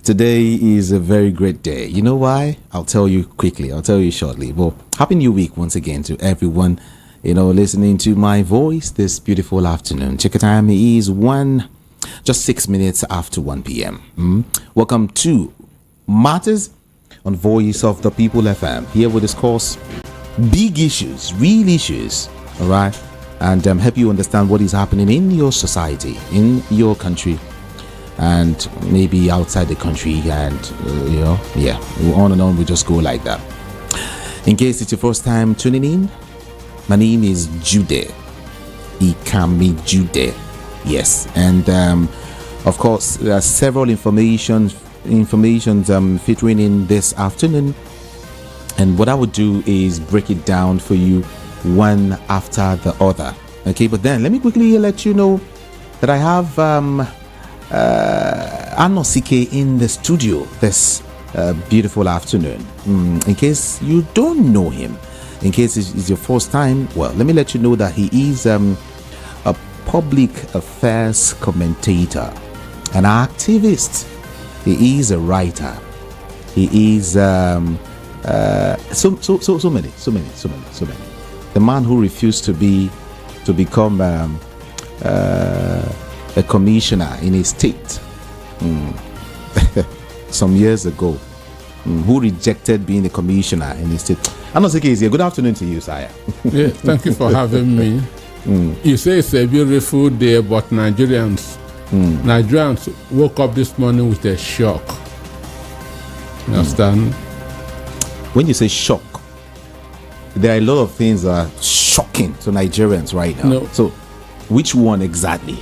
Today is a very great day. You know why? I'll tell you quickly. I'll tell you shortly. Well, happy new week once again to everyone, listening to my voice this beautiful afternoon. Check the time. It is just 6 minutes after 1 p.m. Welcome to Matters on Voice of the People FM. Here we discuss big issues, real issues, all right? And help you understand what is happening in your society, in your country, and maybe outside the country, and on and on. We just go like that. In case it's your first time tuning in, my name is Jude Ikami Jude. Yes, and of course there are several information featuring in this afternoon, and what I would do is break it down for you one after the other. Okay, but then let me quickly let you know that I have Anosike in the studio this beautiful afternoon. In case you don't know him, in case it's your first time, well, let me let you know that he is a public affairs commentator, an activist. He is a writer. He is so many. The man who refused to become a commissioner in a state some years ago, who rejected being a commissioner in a state. Anosike is here. Good afternoon to you, sire. Yeah, thank you for having me. You say it's a beautiful day, but Nigerians woke up this morning with a shock. You understand? When you say shock, there are a lot of things that are shocking to Nigerians right now. No. So, which one exactly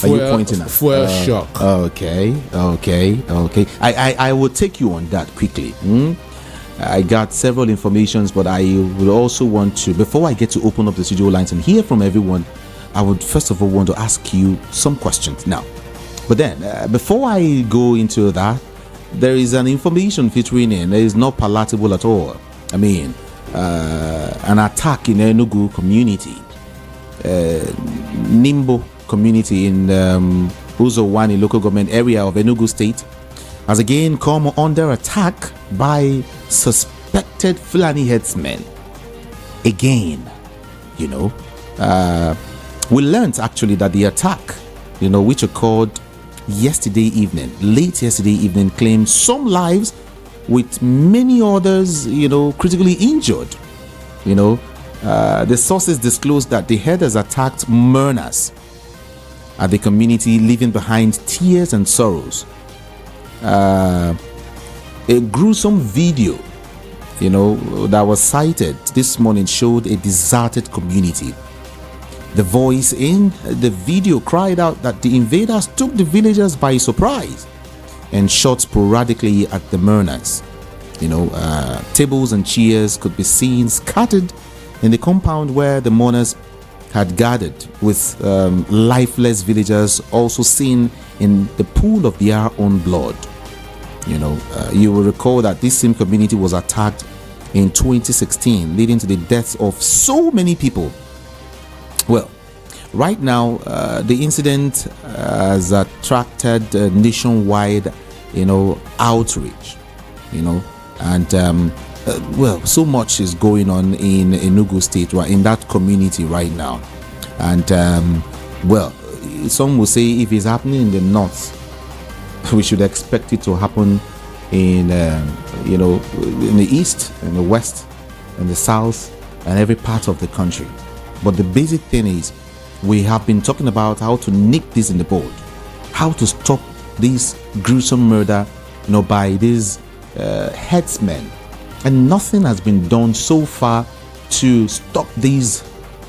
are you pointing at? Fuel shock. Okay. I will take you on that quickly. I got several informations, but I would also want to, before I get to open up the studio lines and hear from everyone, I would first of all want to ask you some questions now. But then, before I go into that, there is an information featuring in. It is not palatable at all. I mean, an attack in Enug community, Nimbo community in Uzowani local government area of Edo State, has again come under attack by suspected Fulani herdsmen. Again, we learned actually that the attack, which occurred late yesterday evening, claimed some lives, with many others, critically injured. The sources disclosed that the herders attacked mourners at the community, leaving behind tears and sorrows. A gruesome video, that was cited this morning showed a deserted community. The voice in the video cried out that the invaders took the villagers by surprise and shot sporadically at the mourners. Tables and chairs could be seen scattered in the compound where the mourners had gathered, with lifeless villagers also seen in the pool of their own blood. You will recall that this same community was attacked in 2016, leading to the deaths of so many people. Well, right now, the incident has attracted nationwide, outrage, and so much is going on in Enugu State, right, in that community right now. And some will say if it's happening in the north, we should expect it to happen in in the east, in the west, in the south, and every part of the country. But the basic thing is, we have been talking about how to nip this in the bud, how to stop this gruesome murder, by these herdsmen, and nothing has been done so far to stop these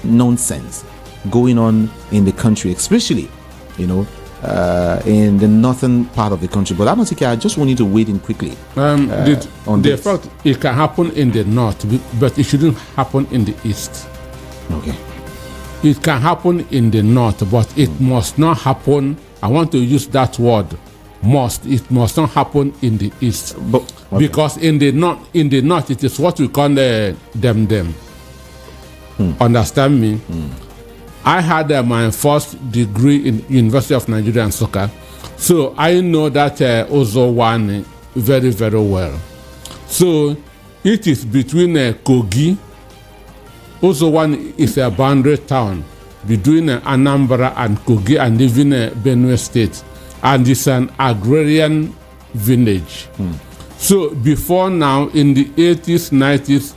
nonsense going on in the country, especially, in the northern part of the country. But I just want you to wait in quickly. On the fact it can happen in the north, but it shouldn't happen in the east. Okay. It can happen in the north, but it must not happen. I want to use that word, must. It must not happen in the east, because in the north, it is what we call them. Understand me? I had my first degree in University of Nigeria in soccer, So I know that Ozo one very, very well. So it is between Kogi. Ozo one is a boundary town between Anambra and Kogi and even Benue State. And it's an agrarian village. So before now, in the 80s, 90s,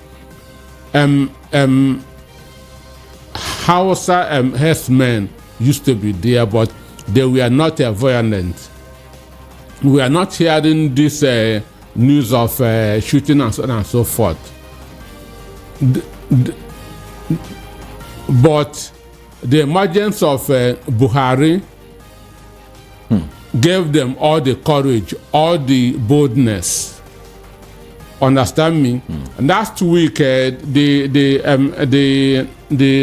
Hausa herdsmen used to be there, but they were not violent. We are not hearing this news of shooting and so on and so forth. But the emergence of Buhari gave them all the courage, all the boldness. Understand me? Last week, the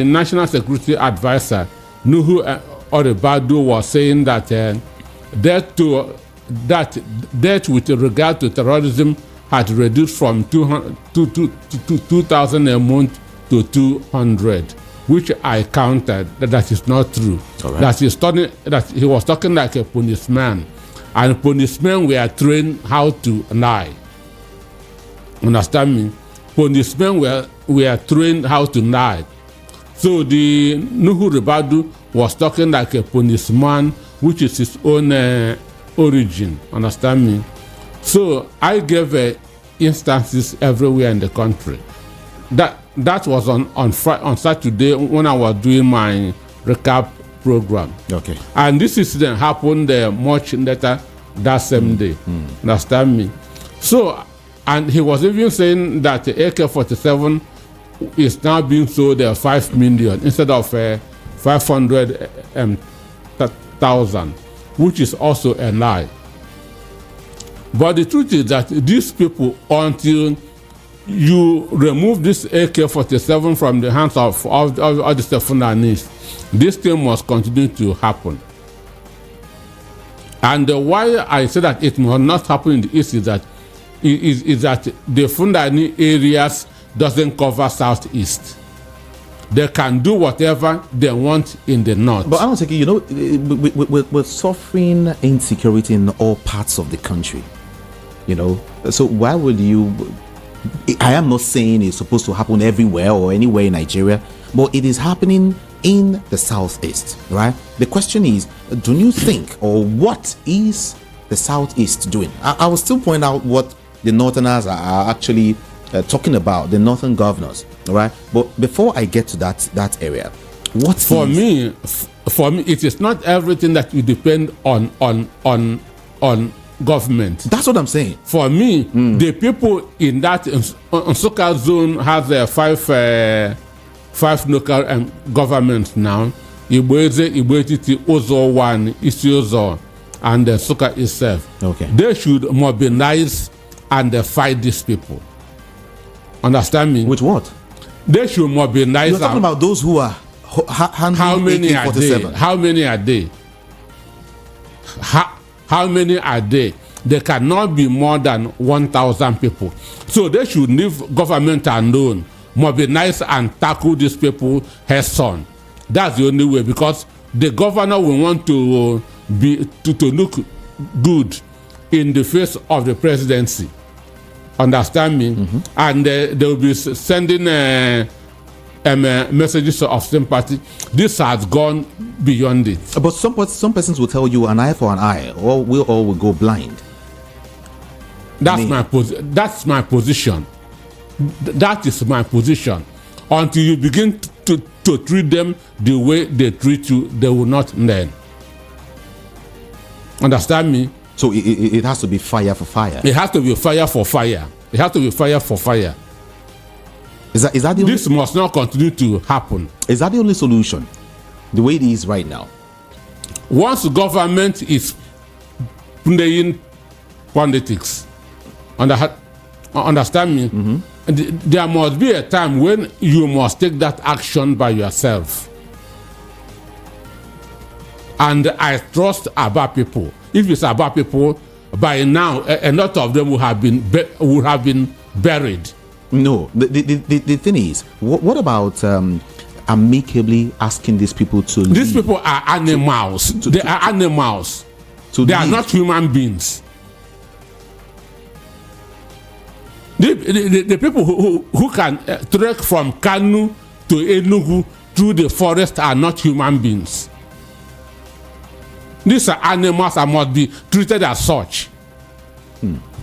National Security Advisor, Nuhu Oribadu, was saying that death with regard to terrorism had reduced from 2,000 a month to 200, which I counted. That is not true. Right. That he was talking like a policeman, and policemen were trained how to lie. Understand me? Policemen were trained how to lie. So the Nuhu Ribadu was talking like a policeman, which is his own origin. Understand me? So I gave instances everywhere in the country. That was on Saturday when I was doing my recap program. Okay. And this incident happened much later that same day. Understand me? So, and he was even saying that the AK-47 is now being sold at 5 million instead of 500,000, which is also a lie. But the truth is that these people, until you remove this AK-47 from the hands of the Fulanis, this thing must continue to happen. And why I say that it must not happen in the East is that the Fulani areas doesn't cover Southeast. They can do whatever they want in the North. But I don't think, we're suffering insecurity in all parts of the country. So why would you... I am not saying it's supposed to happen everywhere or anywhere in Nigeria, but it is happening in the Southeast, right? The question is, do you think, or what is the Southeast doing? I will still point out what the Northerners are actually talking about, the Northern governors, right? But before I get to that area, what for me, it is not everything that will depend on government. That's what I'm saying. For me, the people in that Nsukka zone has five local governments now. Igboeze, Igboetiti, Ozo 1, Isi Ozo, and Nsukka itself. Okay. They should mobilize and fight these people. Understand me? With what? They should mobilize. You're talking about those who are handling AK-47. How many are they? How many are they? There cannot be more than 1,000 people. So they should leave government alone, mobilize and tackle these people heads on. That's the only way, because the governor will want to look good in the face of the presidency. Understand me? And they will be sending messages of sympathy. This has gone beyond it. But some persons will tell you an eye for an eye, or we all will go blind. That's my position. That is my position. Until you begin to treat them the way they treat you, they will not learn. Understand me? So it has to be fire for fire. It has to be fire for fire. It has to be fire for fire. Is that the only, this must not continue to happen. Is that the only solution? The way it is right now? Once the government is playing politics, understand me? There must be a time when you must take that action by yourself. And I trust Aba people. If it's Aba people, by now a lot of them would have been buried. No, the thing is, what about amicably asking these people to leave? These people are animals. They are animals. They are not human beings. The people who can trek from Kanu to Enug through the forest are not human beings. These are animals and must be treated as such.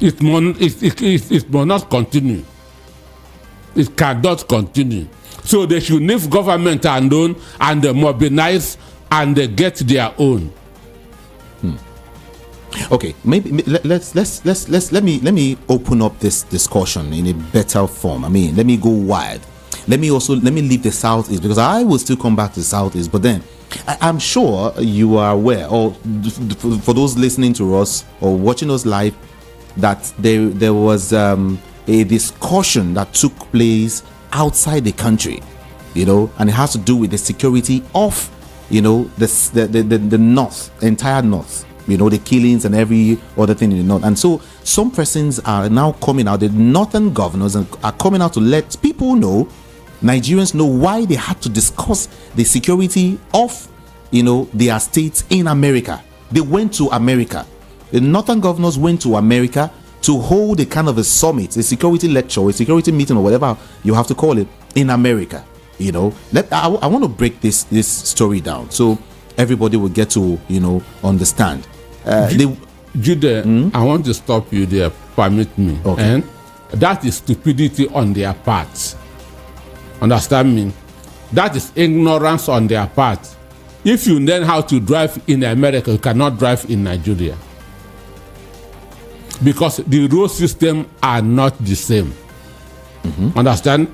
It must not continue. It cannot continue. So they should leave government alone and they mobilize and they get their own. Okay, maybe let me open up this discussion in a better form. I mean, let me go wide. Let me leave the Southeast, because I will still come back to the Southeast. But then I'm sure you are aware, or for those listening to us or watching us live, that there was a discussion that took place outside the country, and it has to do with the security of the north, entire north. The killings and every other thing in the north. And so some persons are now coming out, the northern governors are coming out to let people know, Nigerians know, why they had to discuss the security of, their states in America. They went to America. The northern governors went to America to hold a kind of a summit, a security lecture, a security meeting, or whatever you have to call it, in America. I want to break this story down so everybody will get to, understand. Jude, I want to stop you there. Permit me. Okay. And that is stupidity on their part. Understand me? That is ignorance on their part. If you learn how to drive in America, you cannot drive in Nigeria. Because the road system are not the same. Understand?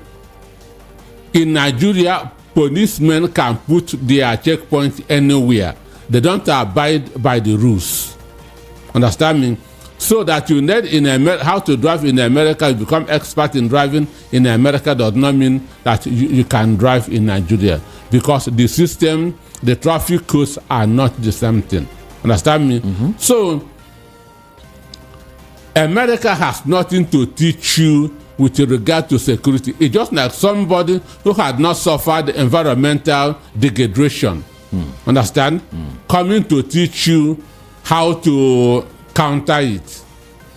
In Nigeria, policemen can put their checkpoint anywhere. They don't abide by the rules. Understand me? So that you need how to drive in America, you become expert in driving in America, does not mean that you can drive in Nigeria. Because the system, the traffic codes are not the same thing. Understand me? So, America has nothing to teach you with regard to security. It's just like somebody who had not suffered environmental degradation. Understand? Coming to teach you how to counter it.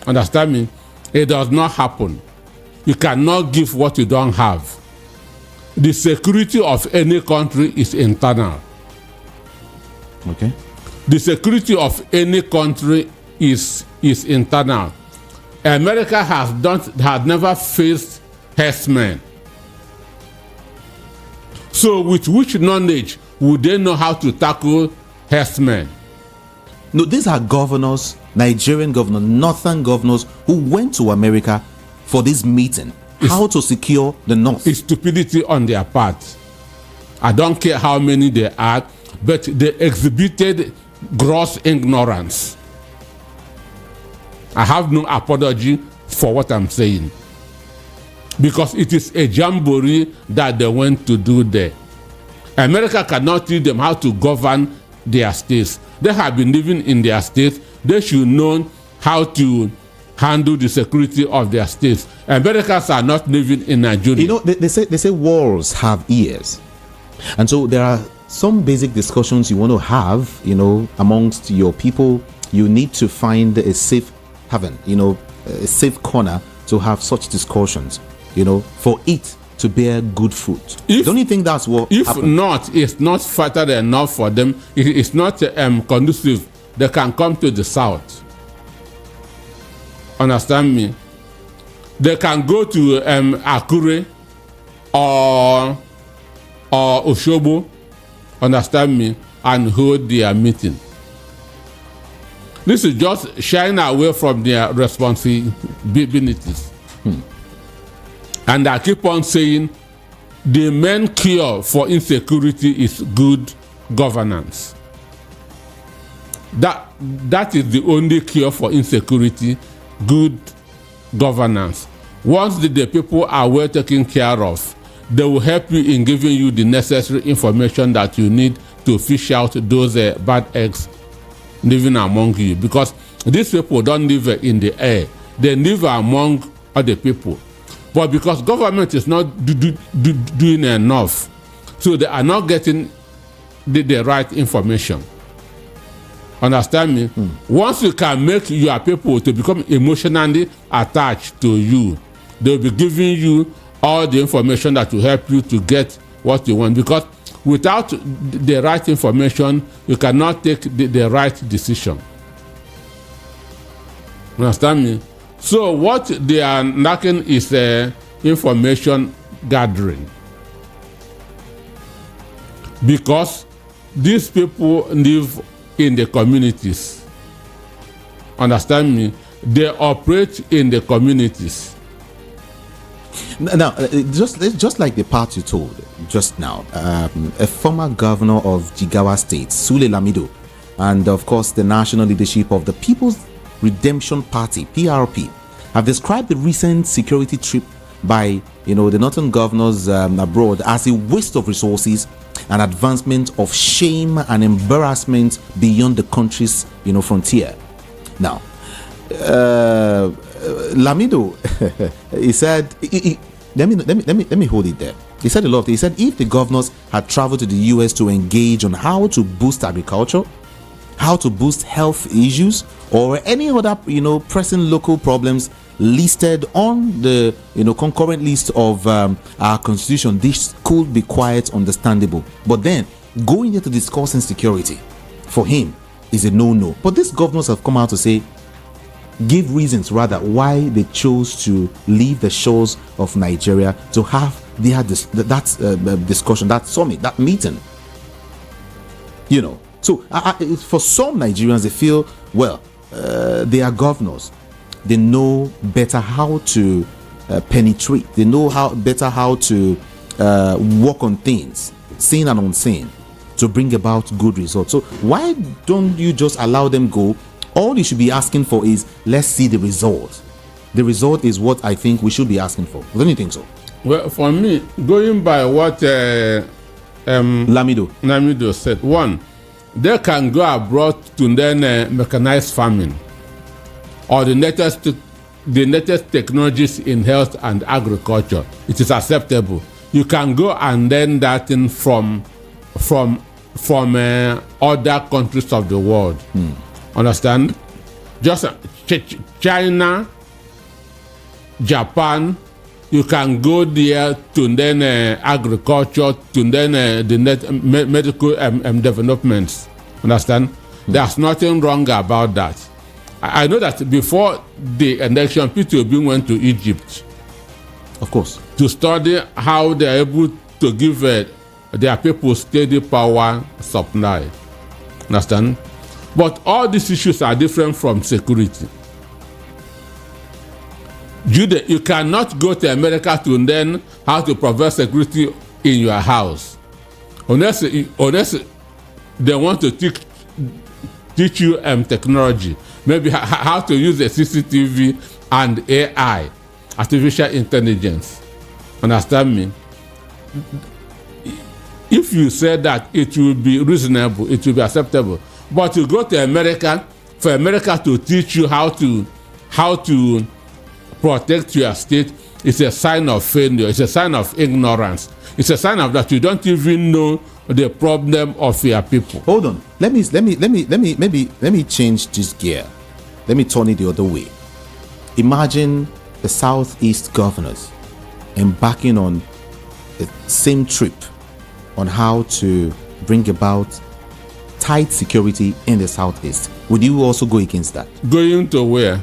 Understand me? It does not happen. You cannot give what you don't have. The security of any country is internal. Okay. The security of any country is internal. America has never faced herdsmen. So with which knowledge would they know how to tackle herdsmen? No, these are governors, Nigerian governors, northern governors who went to America for this meeting. How to secure the north. It's stupidity on their part. I don't care how many they are, but they exhibited gross ignorance. I have no apology for what I'm saying. Because it is a jamboree that they went to do there. America cannot teach them how to govern their states. They have been living in their states. They should know how to handle the security of their states. Americans are not living in Nigeria. They say walls have ears. And so there are some basic discussions you want to have, amongst your people. You need to find a safe haven, a safe corner to have such discussions, for it to bear good fruit. Don't you think that's what if happened? Not, it's not fertile enough for them. It's not conducive. They can come to the south. Understand me? They can go to Akure or Oshobo, understand me, and hold their meeting. This is just shying away from their responsibilities. And I keep on saying the main cure for insecurity is good governance. That is the only cure for insecurity, good governance. Once the people are well taken care of, they will help you in giving you the necessary information that you need to fish out those bad eggs living among you. Because these people don't live in the air. They live among other people. But because government is not doing enough, so they are not getting the right information. Understand me? Once you can make your people to become emotionally attached to you, they'll be giving you all the information that will help you to get what you want. Because without the right information, you cannot take the right decision. Understand me? So what they are lacking is information gathering. Because these people live in the communities. Understand me? They operate in the communities. Now, just like the part you told just now, a former governor of Jigawa State, Sule Lamido, and of course the national leadership of the People's Redemption Party, PRP, have described the recent security trip by the northern governors abroad as a waste of resources and advancement of shame and embarrassment beyond the country's frontier. Now, Lamido, he said, let me hold it there. He said a lot. He said if the governors had traveled to the US to engage on how to boost agriculture, how to boost health issues, or any other pressing local problems listed on the concurrent list of our constitution, this could be quite understandable. But then going there to discuss insecurity for him is a no. But these governors have come out to say, give reasons rather why they chose to leave the shores of Nigeria to have that discussion, that summit, that meeting. So for some Nigerians, they feel, well, they are governors. They know better how to penetrate. They know better how to work on things, seen and unseen, to bring about good results. So why don't you just allow them go? All you should be asking for is, let's see the result. The result is what I think we should be asking for. Don't you think so? Well, for me, going by what Lamido said, one, they can go abroad to learn mechanized farming or the latest technologies in health and agriculture. It is acceptable. You can go and learn that thing from other countries of the world. Understand? Just China, Japan, you can go there to learn agriculture, to learn the medical developments. Understand? There's nothing wrong about that. I know that before the election, P2B went to Egypt. Of course. To study how they're able to give their people steady power supply. Understand? But all these issues are different from security. You cannot go to America to learn how to provide security in your house. Unless they want to teach you technology. Maybe how to use the CCTV and AI, artificial intelligence. Understand me? If you say that, it will be reasonable, it will be acceptable. But to go to America, for America to teach you how to protect your state, it's a sign of failure. It's a sign of ignorance. It's a sign of that you don't even know the problem of your people. Hold on. Let me change this gear. Let me turn it the other way. Imagine the Southeast governors embarking on the same trip on how to bring about tight security in the Southeast. Would you also go against that? Going to where?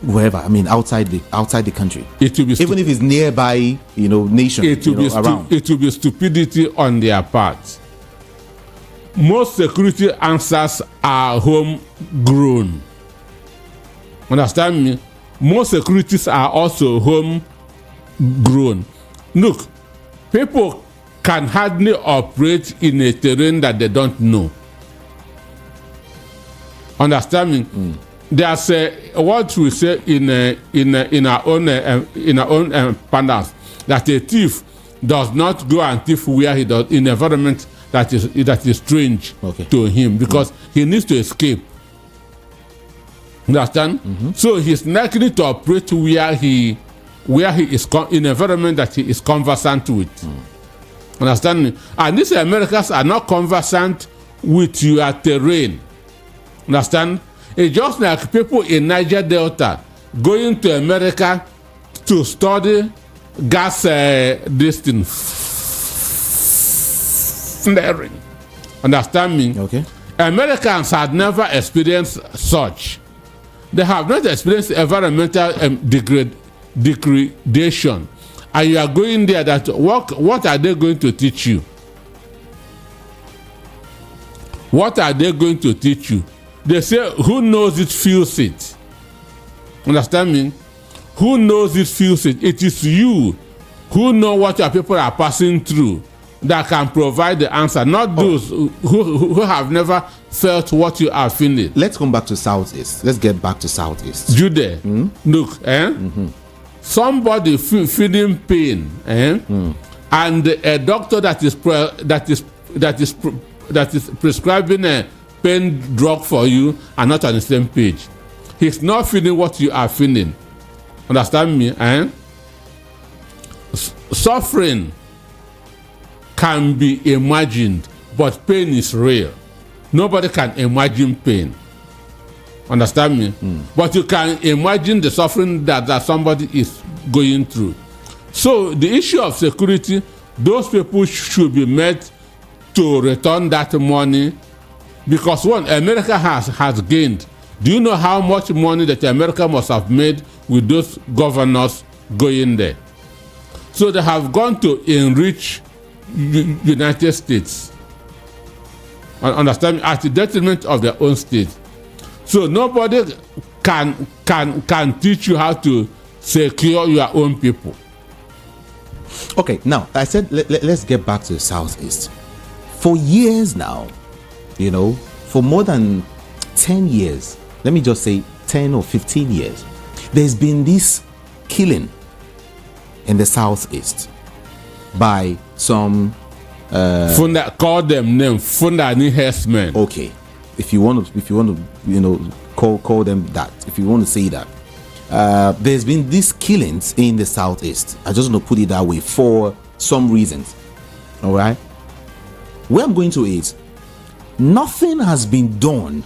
Wherever. I mean, outside the country. It will be even if it's nearby, nation. It will be around. It will be stupidity on their part. Most security answers are homegrown. Understand me? Most securities are also homegrown. Look, people can hardly operate in a terrain that they don't know. Understand me? There's what we say in our own parlance, that a thief does not go and thief where he does in an environment that is strange to him, because he needs to escape. Understand? So he's likely to operate where he is in an environment that he is conversant with. Understand me? And these Americans are not conversant with your terrain. Understand? It's just like people in Niger Delta going to America to study gas this thing flaring. Understand me? Okay. Americans had never experienced such. They have not experienced environmental degradation. And you are going there, that what are they going to teach you? What are they going to teach you? They say, who knows it feels it. Understand me? Who knows it feels it? It is you who know what your people are passing through that can provide the answer, not those who have never felt what you are feeling. Let's come back to Southeast. Let's get back to Southeast. Jude, look, somebody feeling pain, and a doctor that is prescribing a pain drug for you are not on the same page. He's not feeling what you are feeling. Understand me? Suffering can be imagined, but pain is real. Nobody can imagine pain. Understand me? But you can imagine the suffering that somebody is going through. So the issue of security, those people should be made to return that money, because one, America has gained. Do you know how much money that America must have made with those governors going there? So they have gone to enrich United States. Understand me? At the detriment of their own state. So nobody can teach you how to secure your own people. Okay, now I said let's get back to the Southeast. For years now, for more than 10 years, let me just say 10 or 15 years, there's been this killing in the Southeast by some call them name Fundani herdsmen. Okay, if you want to call them that, if you want to say that, there's been these killings in the Southeast. I just want to put it that way for some reasons. All right, where I'm going to is, nothing has been done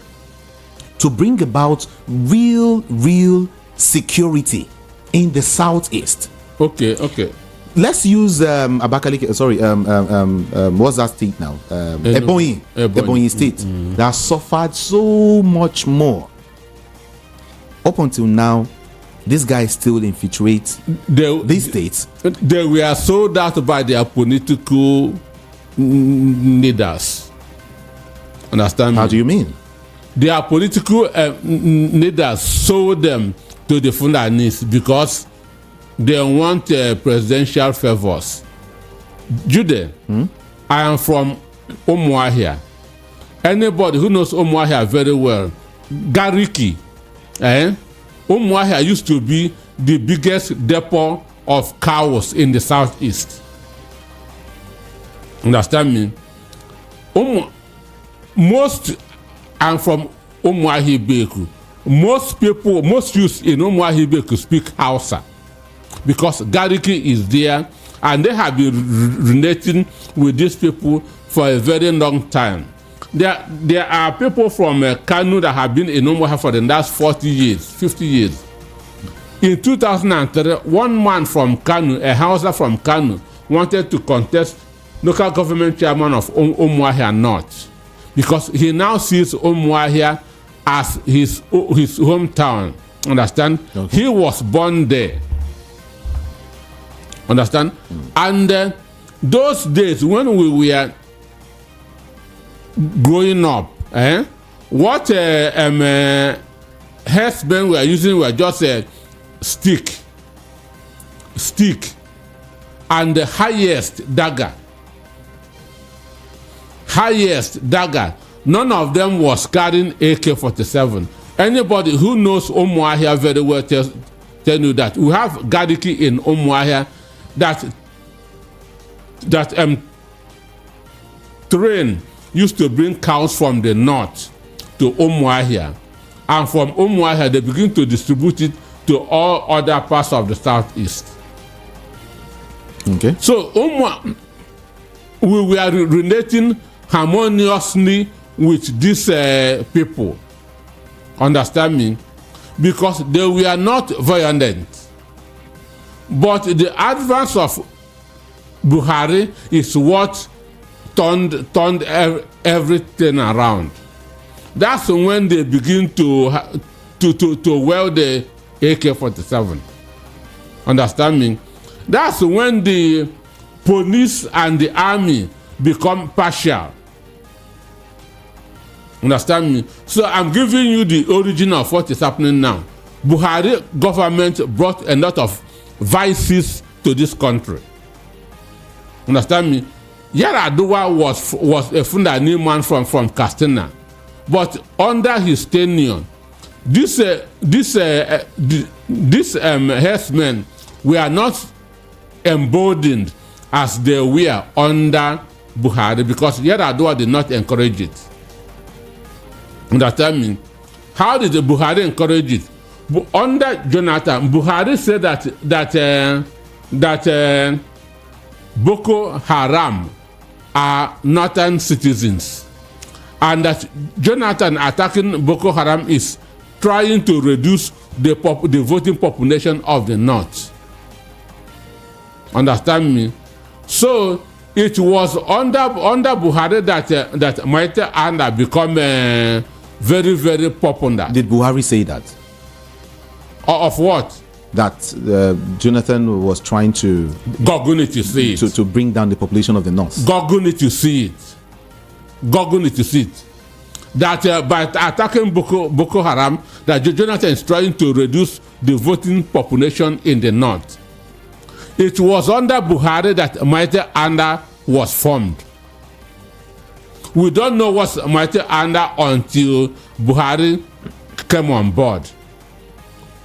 to bring about real security in the Southeast. Okay. Let's use Abakaliki. Sorry, what's that state now? Ebonyi State. That suffered so much more. Up until now, this guy still infiltrates these states. They were sold out by their political leaders. Understand me? How do you mean? Their political leaders sold them to the Fulanis because they want presidential favors. Jude, I am from Umuahia. Anybody who knows Umuahia very well, Gariki, Umuahia used to be the biggest depot of cows in the Southeast. Understand me? Most I'm from Umuahia Beku. Most youths in Umuahia Beku speak Hausa, because Gariki is there, and they have been relating with these people for a very long time. There are people from Kanu that have been in Umuahia for the last 40 years, 50 years. In 2003, one man from Kanu, a Hausa from Kanu, wanted to contest local government chairman of Umuahia North, because he now sees Umuahia as his hometown. Understand? Okay. He was born there. Understand? And those days when we were growing up, what herdsmen were using were just a stick, and the highest dagger. None of them was carrying AK-47. Anybody who knows Umuahia very well tell you that we have Gariki in Umuahia that train used to bring cows from the north to Umuahia, and from Umuahia they begin to distribute it to all other parts of the Southeast. Okay. So we were relating harmoniously with these people. Understand me? Because they were not violent. But the advance of Buhari is what turned everything around. That's when they begin to wield the AK-47. Understand me? That's when the police and the army become partial. Understand me? So I'm giving you the origin of what is happening now. Buhari government brought a lot of vices to this country. Understand me? Yar'Adua was a Fulani man from Katsina, but under his tenure, these herdsmen were not emboldened as they were under Buhari, because Yar'Adua did not encourage it. Understand me? How did the Buhari encourage it? Under Jonathan, Buhari said that Boko Haram are northern citizens, and that Jonathan attacking Boko Haram is trying to reduce the voting population of the north. Understand me? So it was under Buhari that Mighty Anda become very, very popular. Did Buhari say that? Of what? That Jonathan was trying to Google it to see it. To bring down the population of the north. Google it to see it. Google it to see it. That by attacking Boko Haram, that Jonathan is trying to reduce the voting population in the north. It was under Buhari that Mighty Anda was formed. We don't know what's Mighty Anda until Buhari came on board.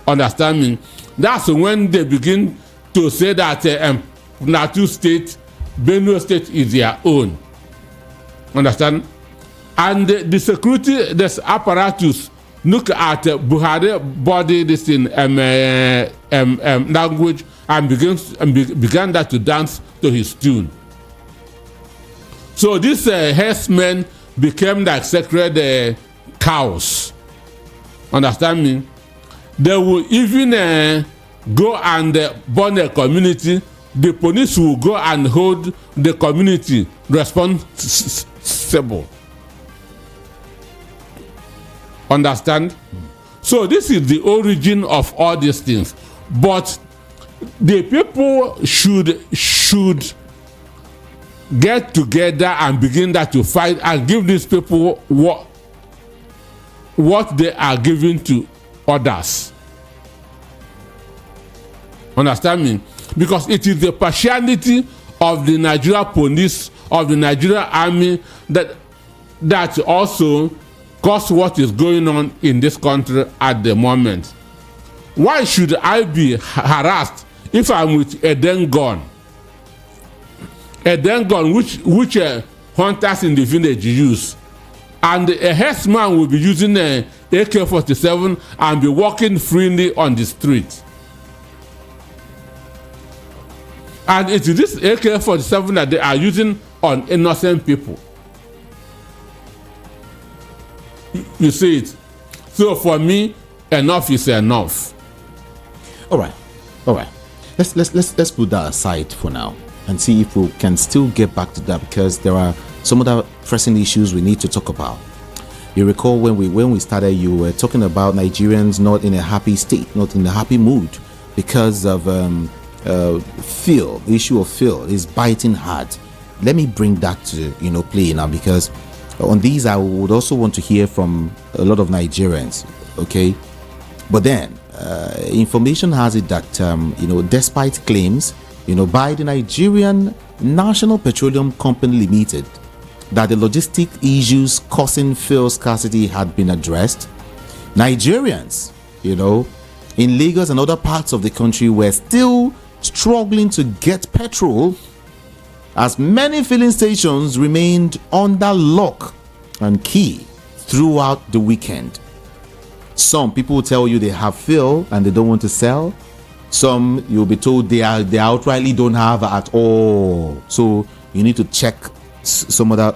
Understand me? That's when they begin to say that Plateau State, Benue State is their own. Understand? And the security, this apparatus, look at Buhari body, this in language, and began that to dance to his tune. So these herdsmen became like sacred cows. Understand me? They will even go and burn a community. The police will go and hold the community responsible. Understand? So this is the origin of all these things. But the people should get together and begin that to fight and give these people what they are giving to others. Understand me? Because it is the partiality of the Nigeria police, of the Nigeria army, that also caused what is going on in this country at the moment. Why should I be harassed if I'm with a den gun? A den gun which hunters in the village use. And a herdsman will be using a AK-47 and be walking freely on the street. And it is this AK-47 that they are using on innocent people. You see it? So for me, enough is enough. All right. Let's put that aside for now and see if we can still get back to that, because there are some other pressing issues we need to talk about. You recall when we started, you were talking about Nigerians not in a happy state, not in a happy mood, because of fuel. The issue of fuel is biting hard. Let me bring that to play now, because on these I would also want to hear from a lot of Nigerians. Okay, but then information has it that despite claims by the Nigerian National Petroleum Company Limited that the logistic issues causing fuel scarcity had been addressed, Nigerians in Lagos and other parts of the country were still struggling to get petrol, as many filling stations remained under lock and key throughout the weekend. Some people will tell you they have fuel and they don't want to sell. Some you'll be told they outrightly don't have at all. So you need to check some other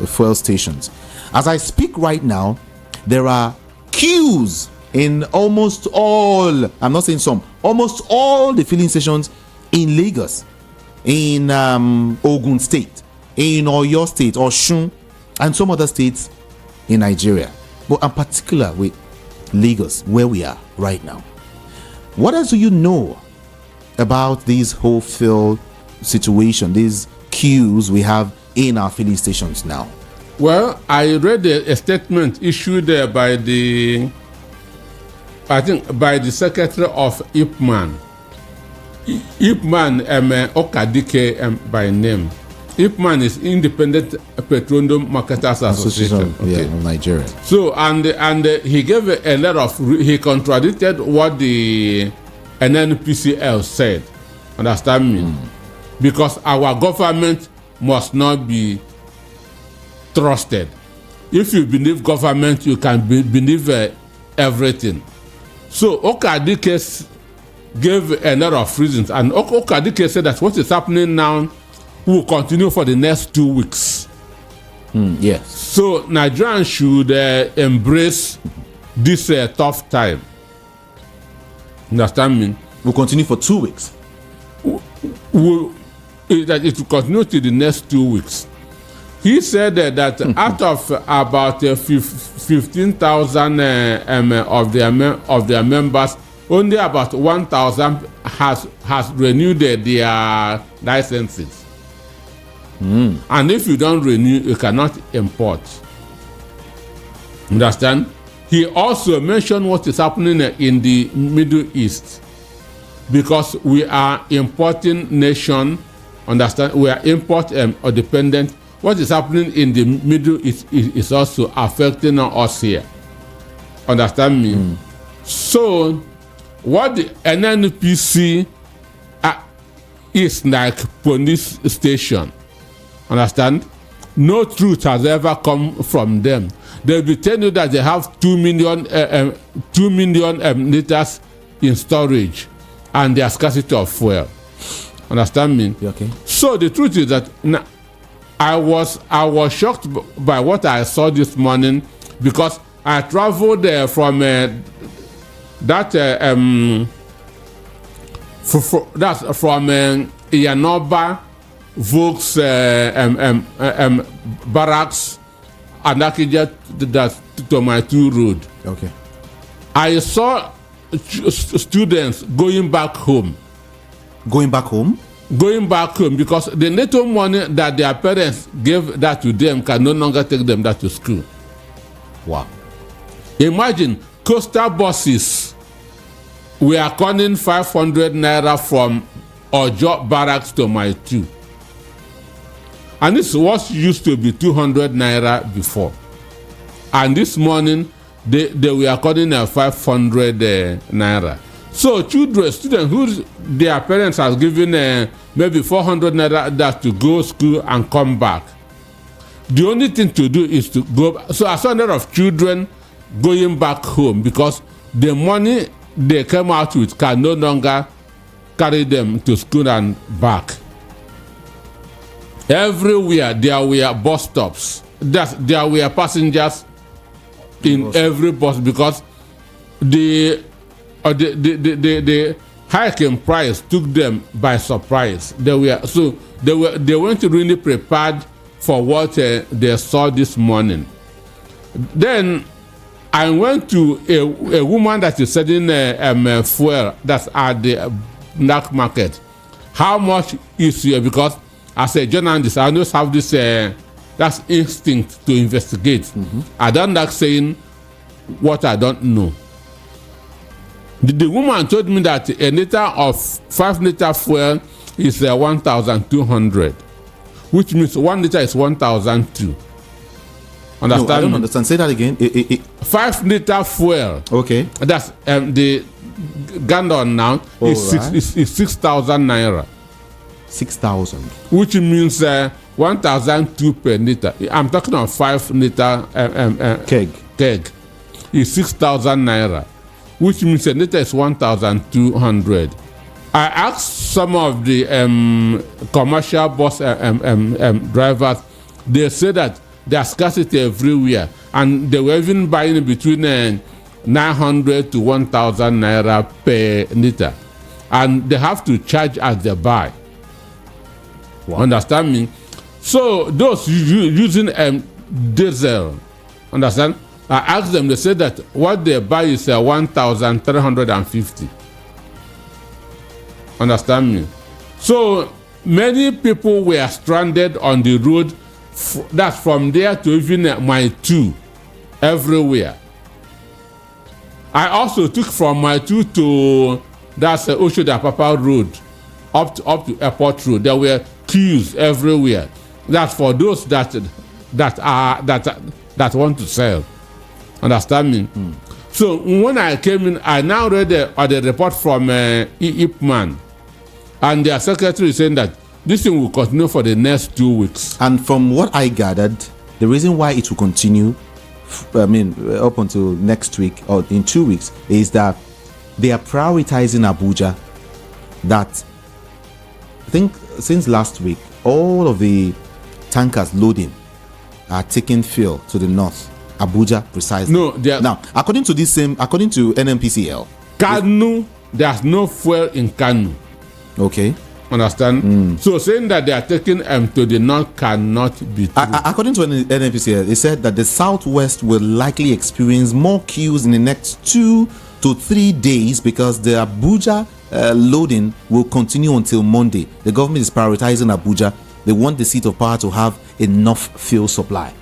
fuel stations. As I speak right now, there are queues in almost all, I'm not saying some, almost all the filling stations in Lagos, in Ogun State, in Oyo State, Osun, and some other states in Nigeria. But in particular with Lagos, where we are right now. What else do you know about this whole fill situation, these queues we have in our filling stations now? Well, I read a statement issued by the secretary of Ipman. Ipman Okadike by name. Ipman is Independent Petroleum Marketers Association, okay, of Nigeria. So and he gave a lot of he contradicted what the NNPCL said. Understand me? Because our government must not be trusted. If you believe government, you can believe everything. So Okadike gave a lot of reasons, and Okadike said that what is happening now will continue for the next 2 weeks. Yes. So Nigerians should embrace this tough time. Understand me? Will continue for 2 weeks. It will continue to the next 2 weeks. He said that out of about 15,000 of their members, only about 1,000 has renewed their licenses. And if you don't renew, you cannot import. Understand? He also mentioned what is happening in the Middle East, because we are importing nation. Understand? We are import or dependent. What is happening in the Middle East is also affecting us here. Understand me? So, what the NNPC is like police station. Understand? No truth has ever come from them. They'll be telling you that they have 2 million liters in storage, and their scarcity of fuel. Understand me? Okay. So the truth is that I was shocked by what I saw this morning, because I traveled from that's from Iyanoba Volks barracks and Akija to my 2 road. Okay. I saw students going back home. Going back home? Going back home because the little money that their parents gave that to them can no longer take them that to school. Wow. Imagine coastal buses. We are calling 500 naira from Ojo barracks to my 2. And this was used to be 200 naira before. And this morning, they were calling 500 naira. So students who their parents has given maybe 400 naira that to go school and come back. The only thing to do is to go. So I saw a lot of children going back home because the money they came out with can no longer carry them to school and back. Everywhere there were bus stops. There were passengers in every bus because the hike in price took them by surprise. They weren't really prepared for what they saw this morning. Then I went to a woman that is selling fuel that's at the black market. How much is here? Because as a journalist, I always have this that's instinct to investigate. I don't like saying what I don't know. The woman told me that a liter of 5 liter fuel is 1,200, which means 1 liter is 1,002. Understand? No, I don't understand. Say that again. 5 liter fuel. Okay. That's the gallon now is 6,000 naira. 6,000. Which means 1,002 per liter. I'm talking of 5 liter keg. Is 6,000 naira. Which means a liter is 1,200. I asked some of the commercial bus drivers. They say that there's scarcity everywhere, and they were even buying between 900 to 1,000 naira per liter, and they have to charge as they buy. Understand me? So those using diesel, understand? I asked them, they said that what they buy is 1,350. Understand me? So many people were stranded on the road. That's from there to even my 2, everywhere. I also took from my 2 to that's Oshoda Papa Road, up to Airport Road. There were queues everywhere. That's for those that want to sell. Understand me? So when I came in, I now read the report from Ipman, and their secretary is saying that this thing will continue for the next 2 weeks. And from what I gathered, the reason why it will continue, up until next week or in 2 weeks, is that they are prioritizing Abuja. That I think since last week, all of the tankers loading are taking fuel to the north. Abuja, precisely. No, now according to NNPCL, Kanu, there's no fuel in Kanu. Okay. Understand? So saying that they are taking to the north cannot be true. According to NNPCL, it said that the southwest will likely experience more queues in the next 2 to 3 days because the Abuja loading will continue until Monday. The government is prioritizing Abuja. They want the seat of power to have enough fuel supply.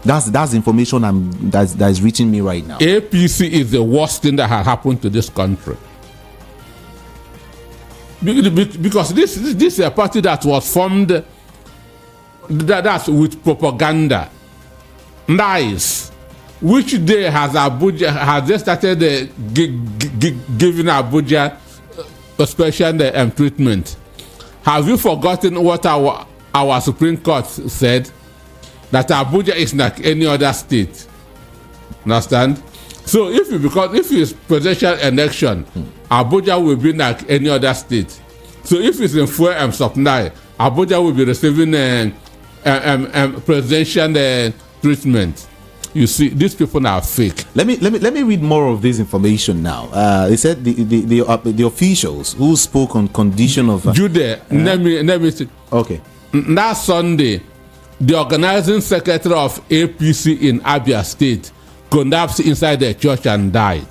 That's information that is reaching me right now. APC is the worst thing that has happened to this country. Because this is a party that was formed that's with propaganda, lies. Which day has they started giving Abuja a special treatment? Have you forgotten what our Supreme Court said? That Abuja is like any other state. Understand? So if it's presidential election, Abuja will be like any other state. So if it's in fuel supply, Abuja will be receiving presidential treatment. You see, these people are fake. Let me read more of this information now. They said the officials who spoke on condition of Jude, let me see. Okay. Last Sunday, the organizing secretary of APC in Abia State collapsed inside the church and died.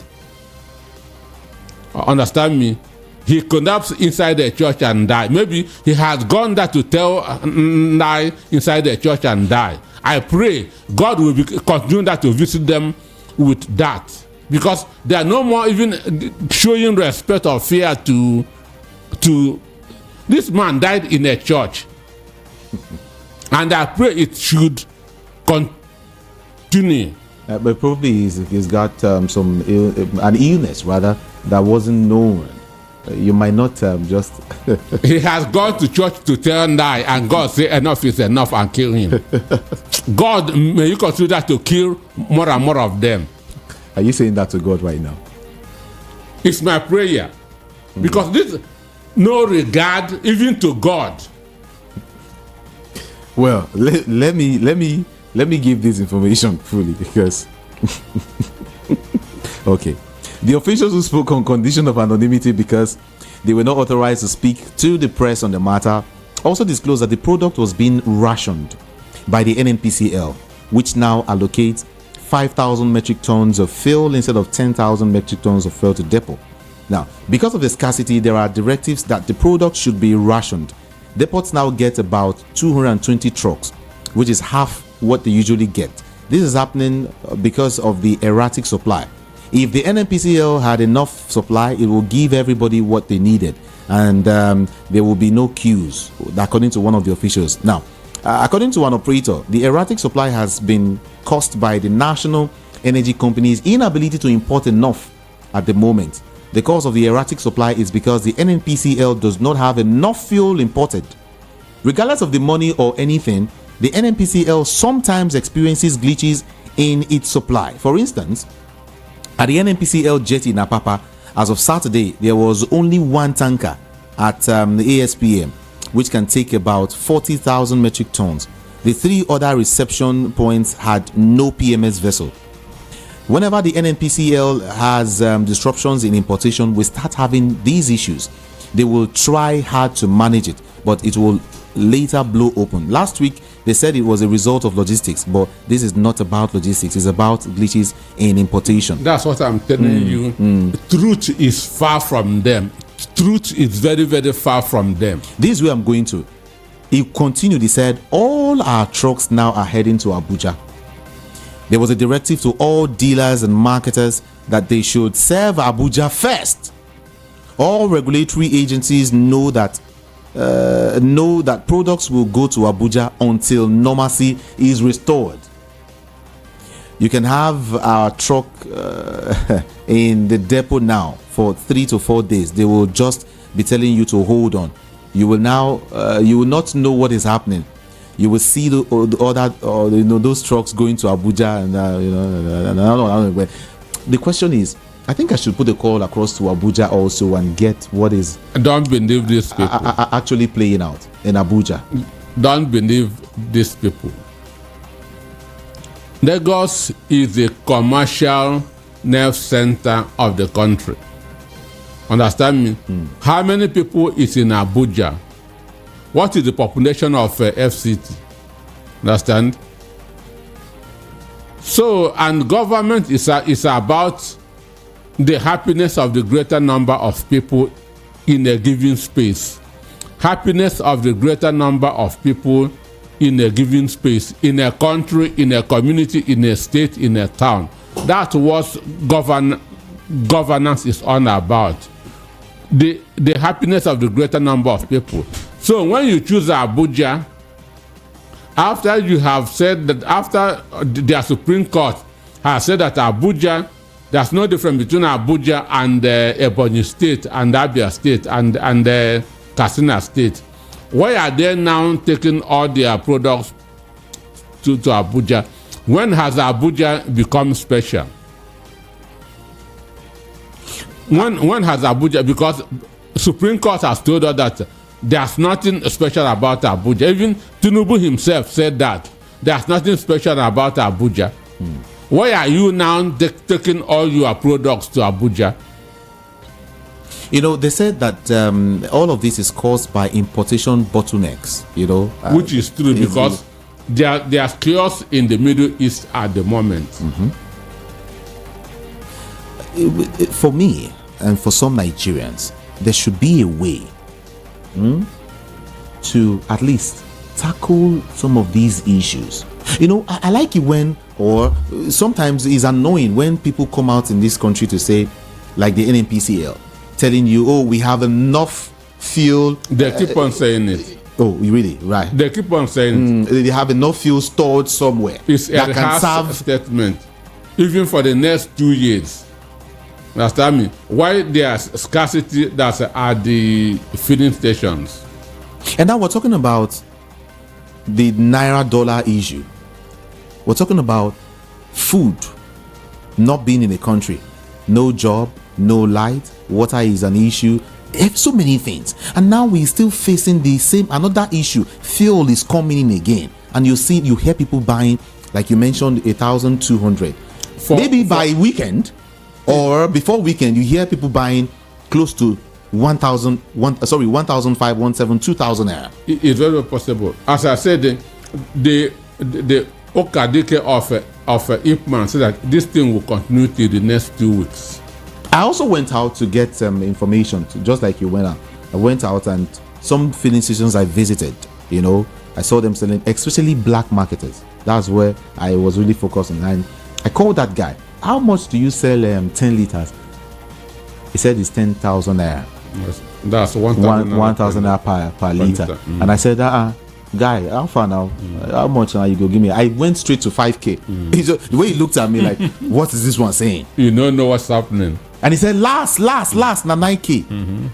Understand me? He collapsed inside the church and died. Maybe he has gone there to tell lie inside the church and die. I pray God will continue that to visit them with that, because they are no more even showing respect or fear to this man died in a church. And I pray it should continue. But probably he's got an illness rather that wasn't known. You might not just. He has gone to church to tell lie, and God say enough is enough and kill him. God, may you consider to kill more and more of them. Are you saying that to God right now? It's my prayer, because this no regard even to God. Well, let me give this information fully, because okay. The officials who spoke on condition of anonymity because they were not authorized to speak to the press on the matter also disclosed that the product was being rationed by the NNPCL, which now allocates 5,000 metric tons of fuel instead of 10,000 metric tons of fuel to depot. Now, because of the scarcity, there are directives that the product should be rationed. Depots now get about 220 trucks, which is half what they usually get. This is happening because of the erratic supply. If the NNPCL had enough supply, it will give everybody what they needed, and there will be no queues, according to one of the officials. Now, according to an operator, the erratic supply has been caused by the national energy company's inability to import enough at the moment. The cause of the erratic supply is because the NNPCL does not have enough fuel imported. Regardless of the money or anything, the NNPCL sometimes experiences glitches in its supply. For instance, at the NNPCL jetty in Apapa, as of Saturday, there was only one tanker at the ASPM, which can take about 40,000 metric tons. The 3 other reception points had no PMS vessel. Whenever the NNPCL has disruptions in importation, we start having these issues. They will try hard to manage it, but it will later blow open. Last week, they said it was a result of logistics, but this is not about logistics. It's about glitches in importation. That's what I'm telling you. Truth is far from them. Truth is very, very far from them. This is where I'm going to. He continued, he said, all our trucks now are heading to Abuja. There was a directive to all dealers and marketers that they should serve Abuja first. All regulatory agencies know that products will go to Abuja until normalcy is restored. You can have our truck in the depot now for 3 to 4 days. They will just be telling you to hold on. You will not know what is happening. You will see the other, those trucks going to Abuja, and the question is, I think I should put a call across to Abuja also and get what is. Don't believe these people. Actually playing out in Abuja. Don't believe these people. Lagos is the commercial nerve center of the country. Understand me? How many people is in Abuja? What is the population of FCT? Understand? So, and government is about the happiness of the greater number of people in a given space. Happiness of the greater number of people in a given space, in a country, in a community, in a state, in a town. That's what governance is all about. The happiness of the greater number of people. So when you choose Abuja, after you have said that, after the Supreme Court has said that Abuja, there's no difference between Abuja and Ebonyi State and Abia State and Katsina State. Why are they now taking all their products to Abuja? When has Abuja become special? When has Abuja, because Supreme Court has told us that there's nothing special about Abuja. Even Tinubu himself said that there's nothing special about Abuja. Why are you now taking all your products to Abuja? They said that all of this is caused by importation bottlenecks, which is true, because there's chaos in the Middle East at the moment. For me and for some Nigerians, there should be a way to at least tackle some of these issues. I like it when, or sometimes it's annoying when people come out in this country to say, like the NNPCL, telling you, oh, we have enough fuel. They keep on saying it. Oh, really? Right. They keep on saying they have enough fuel stored somewhere. It's that can serve statement, even for the next 2 years. Understand me? Why there's scarcity that's at the filling stations. And now we're talking about the Naira dollar issue. We're talking about food not being in the country. No job, no light, water is an issue. So many things. And now we're still facing the same, another issue. Fuel is coming in again. And you hear people buying, like you mentioned, 1,200. Maybe by weekend or before weekend, you hear people buying close to 1,517, 2,000 naira. It's very possible. As I said, the Okadike of Ipman said that this thing will continue till the next 2 weeks. I also went out to get information, just like you went out. I went out and some filling stations I visited, I saw them selling, especially black marketers. That's where I was really focused on. And I called that guy. How much do you sell 10 liters? He said it's 10,000 naira. Yes, that's 1,000 naira per liter. And I said, guy, how far now? How much now you go give me? I went straight to 5K. The way he looked at me like, what is this one saying? You don't know what's happening. And he said, last, na 9K.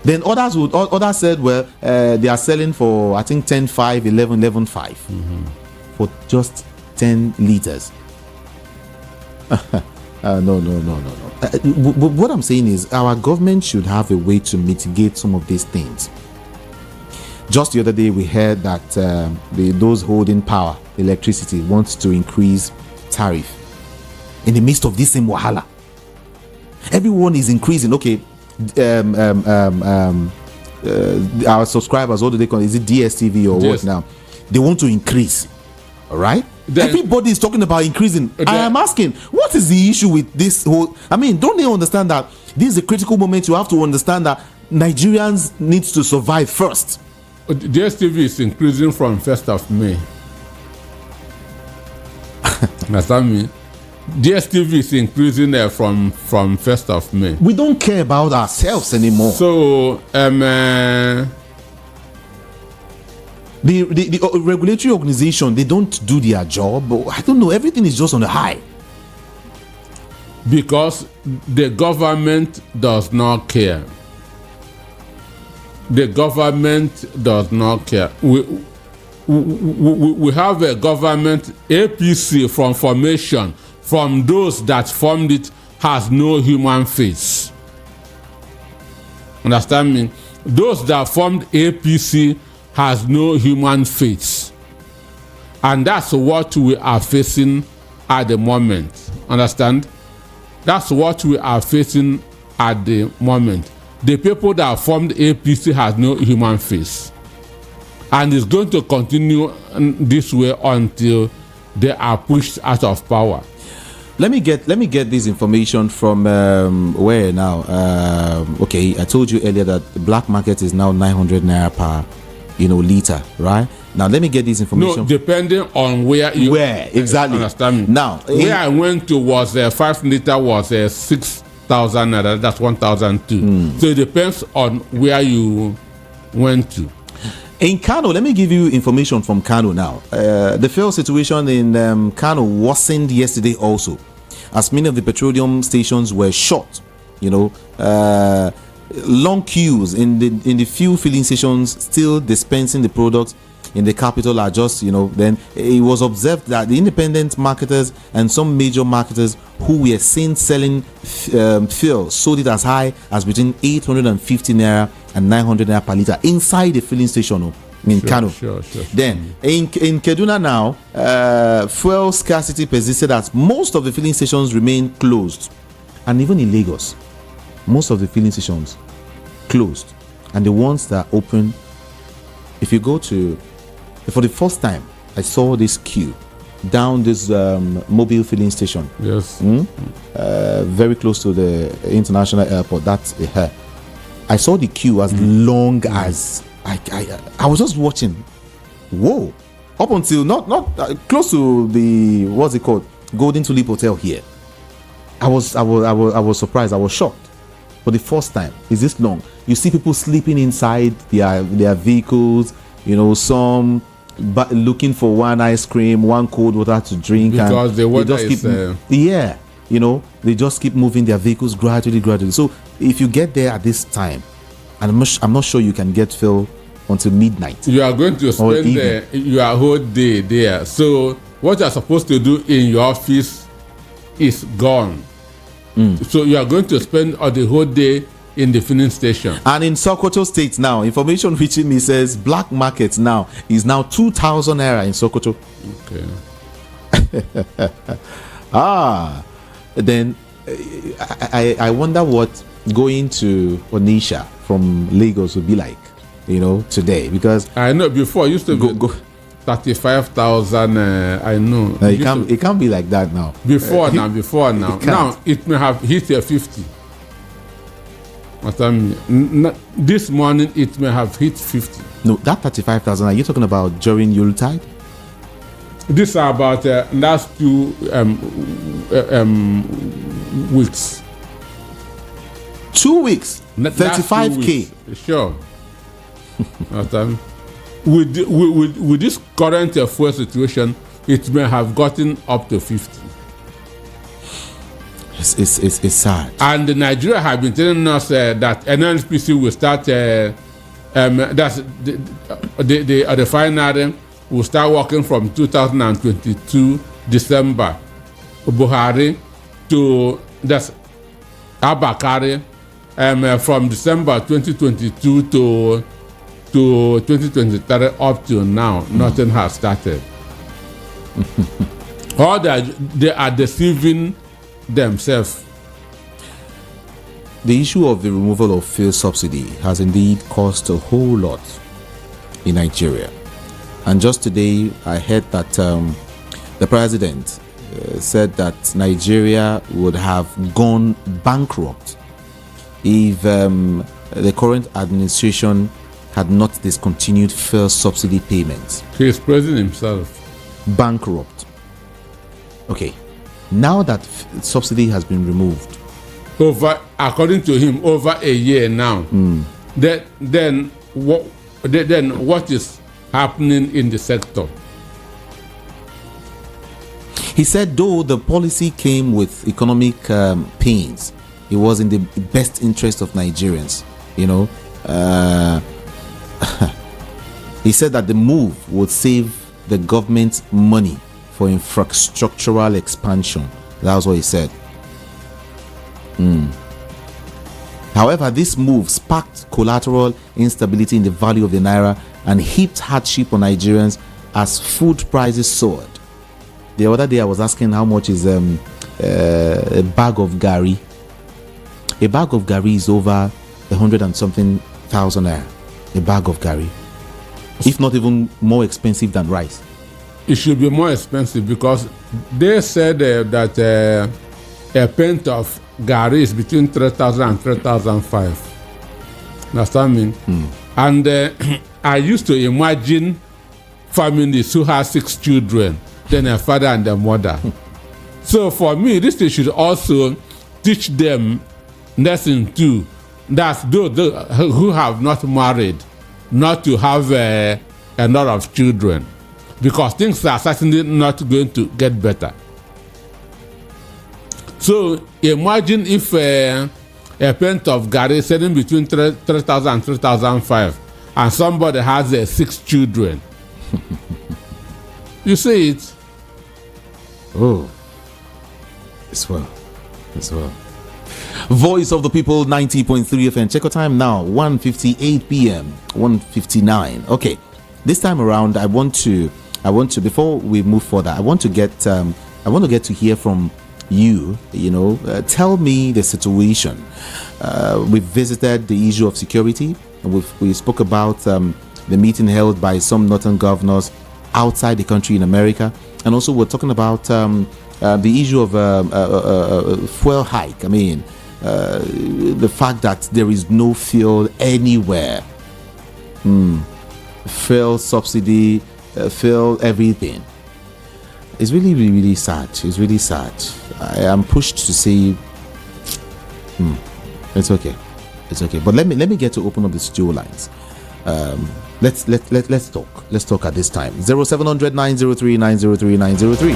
Then others said, well, they are selling for, I think, 10.5, 11.5 for just 10 liters. No. What I'm saying is our government should have a way to mitigate some of these things. Just the other day, we heard that those holding power, electricity, wants to increase tariff in the midst of this same wahala. Everyone is increasing. Okay, our subscribers, what do they call it? Is it DSTV or what now? They want to increase. All right. Everybody is talking about increasing. I am asking, what is the issue with this whole? I mean, don't they understand that this is a critical moment? You have to understand that Nigerians need to survive first. DSTV is increasing from 1st of May. Understand me? DSTV is increasing from 1st of May. We don't care about ourselves anymore. So, the regulatory organization, they don't do their job. I don't know. Everything is just on the high. Because the government does not care. The government does not care. We have a government, APC from formation, from those that formed it, has no human face. Understand me? Those that formed APC has no human face. And that's what we are facing at the moment. Understand? That's what we are facing at the moment. The people that formed APC has no human face. And it's going to continue this way until they are pushed out of power. Let me get this information from where now? Okay, I told you earlier that the black market is now 900 naira per liter, right? Now let me get this information. No, depending on where exactly. Understand me? Now where I went to was 5 liter was 6,000 naira. That's 1,002. So it depends on where you went to. In Kano, let me give you information from Kano now. The fuel situation in Kano worsened yesterday also, as many of the petroleum stations were shut. Long queues in the fuel filling stations still dispensing the products in the capital are just, then it was observed that the independent marketers and some major marketers who were seen selling fuel sold it as high as between 850 naira and 900 naira per liter inside the filling station in Kano. Sure. Then in Kaduna now, fuel scarcity persisted as most of the filling stations remained closed. And even in Lagos, most of the filling stations closed. And the ones that are open, if you go to, for the first time, I saw this queue down this mobile filling station. Yes. Very close to the international airport. That's I saw the queue as long as I was just watching. Whoa! Up until not close to the what's it called, Golden Tulip Hotel here. I was surprised. I was shocked. For the first time, is this long? You see people sleeping inside their vehicles. Some looking for one ice cream, one cold water to drink, because and the weather they just keep moving their vehicles gradually. So if you get there at this time, and I'm not sure you can get fuel until midnight. You are going to spend your whole day there. So what you are supposed to do in your office is gone. So you are going to spend the whole day in the filling station. And in Sokoto State now, information reaching me says black market now is now 2,000 naira in Sokoto. Okay. Then I wonder what going to Onitsha from Lagos would be like, today, because I know before it used to be 35,000. I know it can't be like that now. Before now it may have hit 50. This morning it may have hit 50. No, that 35,000. Are you talking about during Yuletide? These are about last 2 weeks. 2 weeks. 35K. Sure. With this current fuel situation, it may have gotten up to 50. It's sad. And Nigeria have been telling us that NNPC will start. That's the refinery will start working from 2022 December. Buhari to that's Abakari, from December 2022 to 2023 up till now, nothing has started. Or they are deceiving themselves. The issue of the removal of fuel subsidy has indeed cost a whole lot in Nigeria. And just today, I heard that the president said that Nigeria would have gone bankrupt if the current administration had not discontinued fuel subsidy payments. He is praising himself. Bankrupt. Okay. Now that subsidy has been removed, according to him, over a year now. Then what is happening in the sector? He said, though the policy came with economic pains, it was in the best interest of Nigerians. You know, he said that the move would save the government money for infrastructural expansion. That was what he said. However, this move sparked collateral instability in the value of the naira and heaped hardship on Nigerians as food prices soared. The other day I was asking how much is a bag of gari. A bag of gari is over 100 and something thousand naira. A bag of gari, if not even more expensive than rice. It should be more expensive because they said that a pint of gari is between 3,000 and 3,500. That's what I mean. And I used to imagine families who have 6 children, then a father and a mother. So for me, this should also teach them lesson too. That's those who have not married, not to have a lot of children, because things are certainly not going to get better. So imagine if a pint of gari is selling between 3,000 and 3,500, and somebody has 6 children. You see it? Oh, as well. Voice of the People, 90.3 FM. Check your time now, 1:58 p.m. 1:59. Okay, this time around, I want to before we move further, I want to get to hear from you. You know, tell me the situation. We visited the issue of security. We spoke about the meeting held by some northern governors outside the country in America, and also we're talking about the issue of fuel hike. I mean, the fact that there is no fuel anywhere, fuel subsidy, fuel everything. It's really, really, really sad. It's really sad. I am pushed to say, it's okay. But let me get to open up the studio lines. Let's talk. Let's talk at this time. 0700 903 903 903.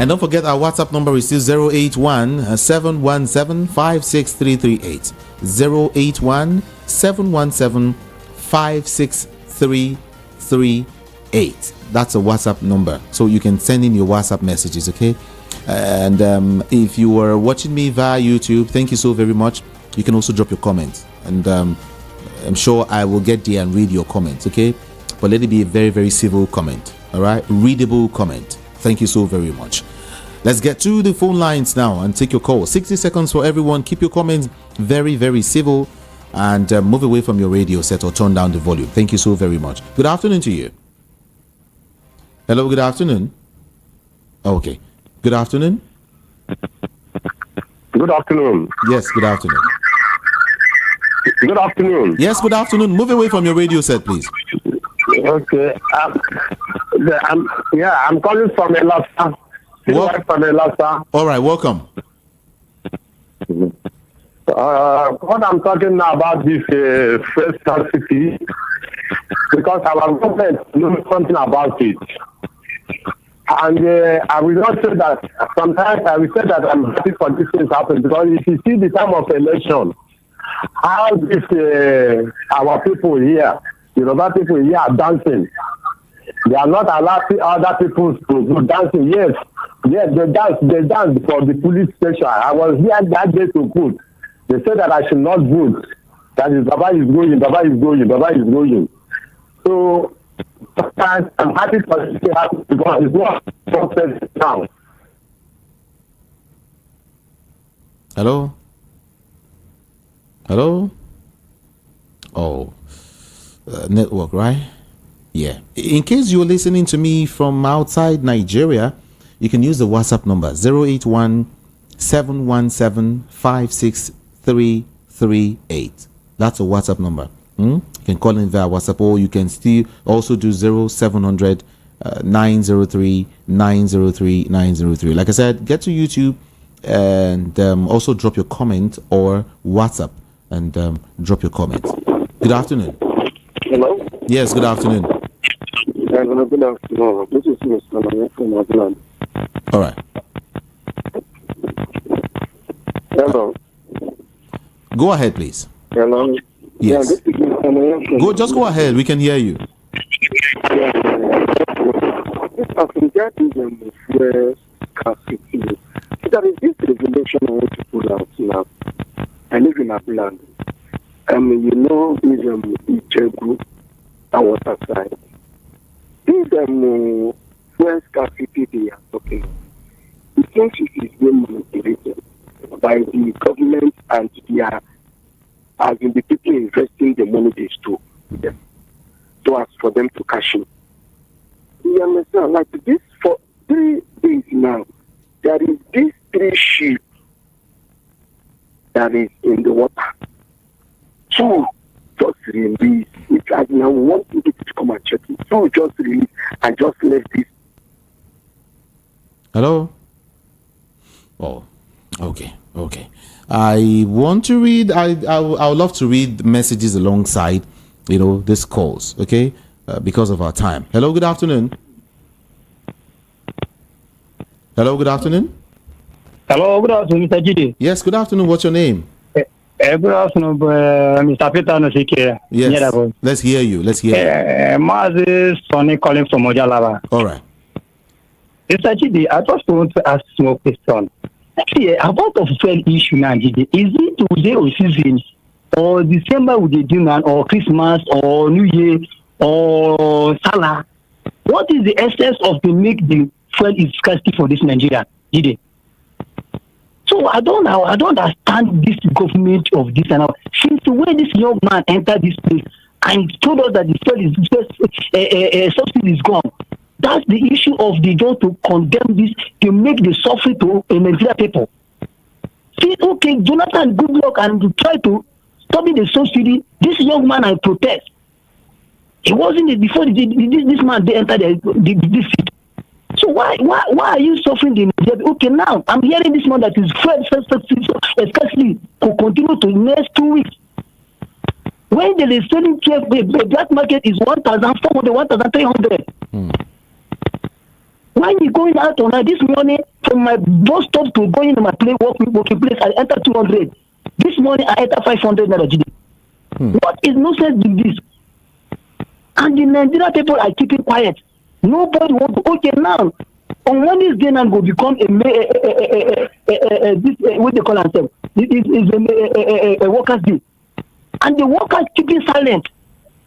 And don't forget our WhatsApp number is still 081 717 56338. 081 717 56338. That's a WhatsApp number, so you can send in your WhatsApp messages, okay? And if you are watching me via YouTube, thank you so very much. You can also drop your comments, and I'm sure I will get there and read your comments, okay? But let it be a very, very civil comment, all right? Readable comment. Thank you so very much. Let's get to the phone lines now and take your call. 60 seconds for everyone. Keep your comments very, very civil, and move away from your radio set or turn down the volume. Thank you so very much. Good afternoon to you. Hello, good afternoon. Okay. Good afternoon. Good afternoon. Yes, good afternoon. Good afternoon. Yes, good afternoon. Move away from your radio set, please. Okay. I'm calling from Elasa. From Elasa. All right, welcome. What I'm talking now about this first scarcity, because our government knows something about it. And I will not say that, sometimes I will say that I'm happy for these things happen, because if you see the time of election, how this our people here, Yoruba people here are dancing. They are not allowing other people to do dancing. Yes, they dance for the police station. I was here that day to vote. They said that I should not vote. That is, Baba is going. So sometimes I'm happy for the state happy because it's not processed now. Hello? Hello? Oh, network, right? Yeah. In case you're listening to me from outside Nigeria, you can use the WhatsApp number 081-717-56338. That's a WhatsApp number. You can call in via WhatsApp, or you can still also do 0700 903 903 903. Like I said, get to YouTube and also drop your comment, or WhatsApp and drop your comment. Good afternoon. Hello? Yes, good afternoon. Hello, good afternoon. This is Mr. Maya from Abuja. All right. Hello? Go ahead, please. Hello? Yes. Yeah, this is Mr. Maya from Just go ahead. We can hear you. As regarding the fuel scarcity, there is this regulation I want to pull out now. I live in Abuja. You know, is Ijeoma Egwuatu side. This fuel scarcity they are talking about, it seems it is being manipulated by the government and their, as in the people investing the money they stole with them, so as for them to cash in. You understand? Like this, for 3 days now, there is this 3 ship that is in the water. 2 just released. It's like now one people to come and check it. 2 just released and just left this. Hello? Oh, okay. I want to read, I would love to read messages alongside, these calls, okay? Because of our time. Hello, good afternoon. Hello, good afternoon. Hello, good afternoon, Mr. Gidi. Yes, good afternoon. What's your name? Good afternoon, Mr. Peter Nosike. Yes, let's hear you. Mazi Sonny calling from Ojalava. All right. Mr. Gidi, I just want to ask small question. See, about the fuel issue now, Gidi, is it today or season, or December would they do now, or Christmas, or New Year, or Salah? What is the essence of the make the fuel is scarcity for this Nigeria, Gidi? So I don't understand this government of this and all. Since the way this young man entered this place and told us that the fuel is subsidy is gone, that's the issue of the job to condemn this, to make the suffering to Nigeria people. See, okay, Jonathan, good luck, and try to stop the subsidy. This young man and protest. It wasn't before this man they entered this seat. So why are you suffering the Nigeria? Okay, now I'm hearing this man that is scarcity to continue to next 2 weeks. When they are selling 12, the black market is 1,400, 1,300. When you going out on this morning from my bus stop to going to my working place, I enter 200. This morning I enter 500 naira. What is nonsense in this? And the Nigerian people are keeping quiet. Nobody wants to. Okay, now on Wednesday now go become what they call themselves. It is a workers' day, and the workers keeping silent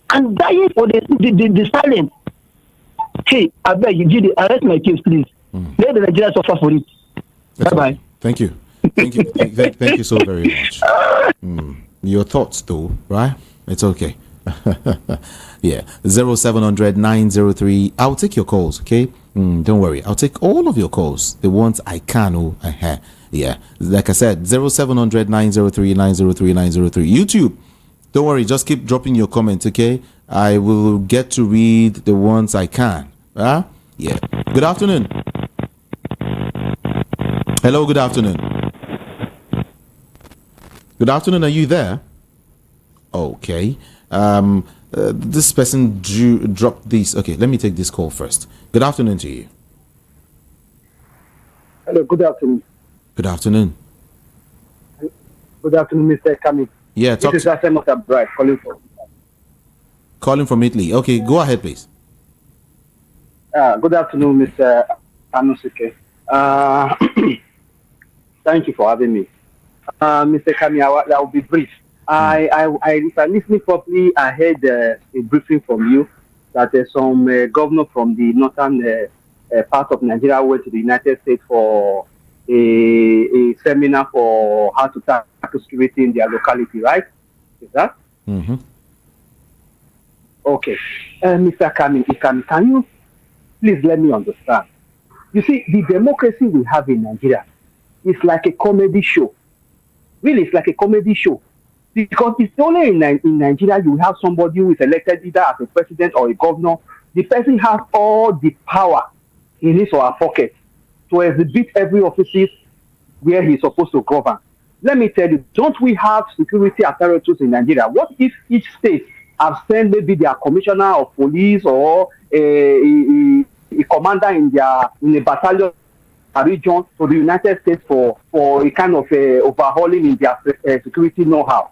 and dying for the silence. Hey, I beg you, Gidi, arrest my case, please. Let the Nigerians suffer for it. Bye-bye. Thank you. Thank you so very much. Your thoughts, though, right? It's okay. Yeah, 0700 903. I'll take your calls, okay? Don't worry. I'll take all of your calls. The ones I can. Yeah, like I said, 0700 903 903 903. YouTube, don't worry. Just keep dropping your comments, okay? I will get to read the ones I can. Yeah. Good afternoon. Hello, good afternoon. Good afternoon. Are you there? Okay. This person dropped this. Okay, let me take this call first. Good afternoon to you. Hello, good afternoon. Good afternoon. Good afternoon, Mr. Kami. Yeah, this is Ijeoma Egwuatu calling from Italy. Okay, go ahead, please. Good afternoon, Mr. Anosike. Thank you for having me. Mr. Kami, I will be brief. If I listening properly, I heard a briefing from you that some governor from the northern part of Nigeria went to the United States for a seminar for how to tackle security in their locality, right? Is that? Mm-hmm. Okay. Mr. Kami, can you please let me understand? You see, the democracy we have in Nigeria is like a comedy show. Really, it's like a comedy show. Because it's only in Nigeria you have somebody who is elected either as a president or a governor. The person has all the power in his or her pocket to exhibit every office where he's supposed to govern. Let me tell you, don't we have security apparatus in Nigeria? What if each state have sent maybe their commissioner of police or a commander in a battalion region to the United States for a kind of overhauling in their security know-how?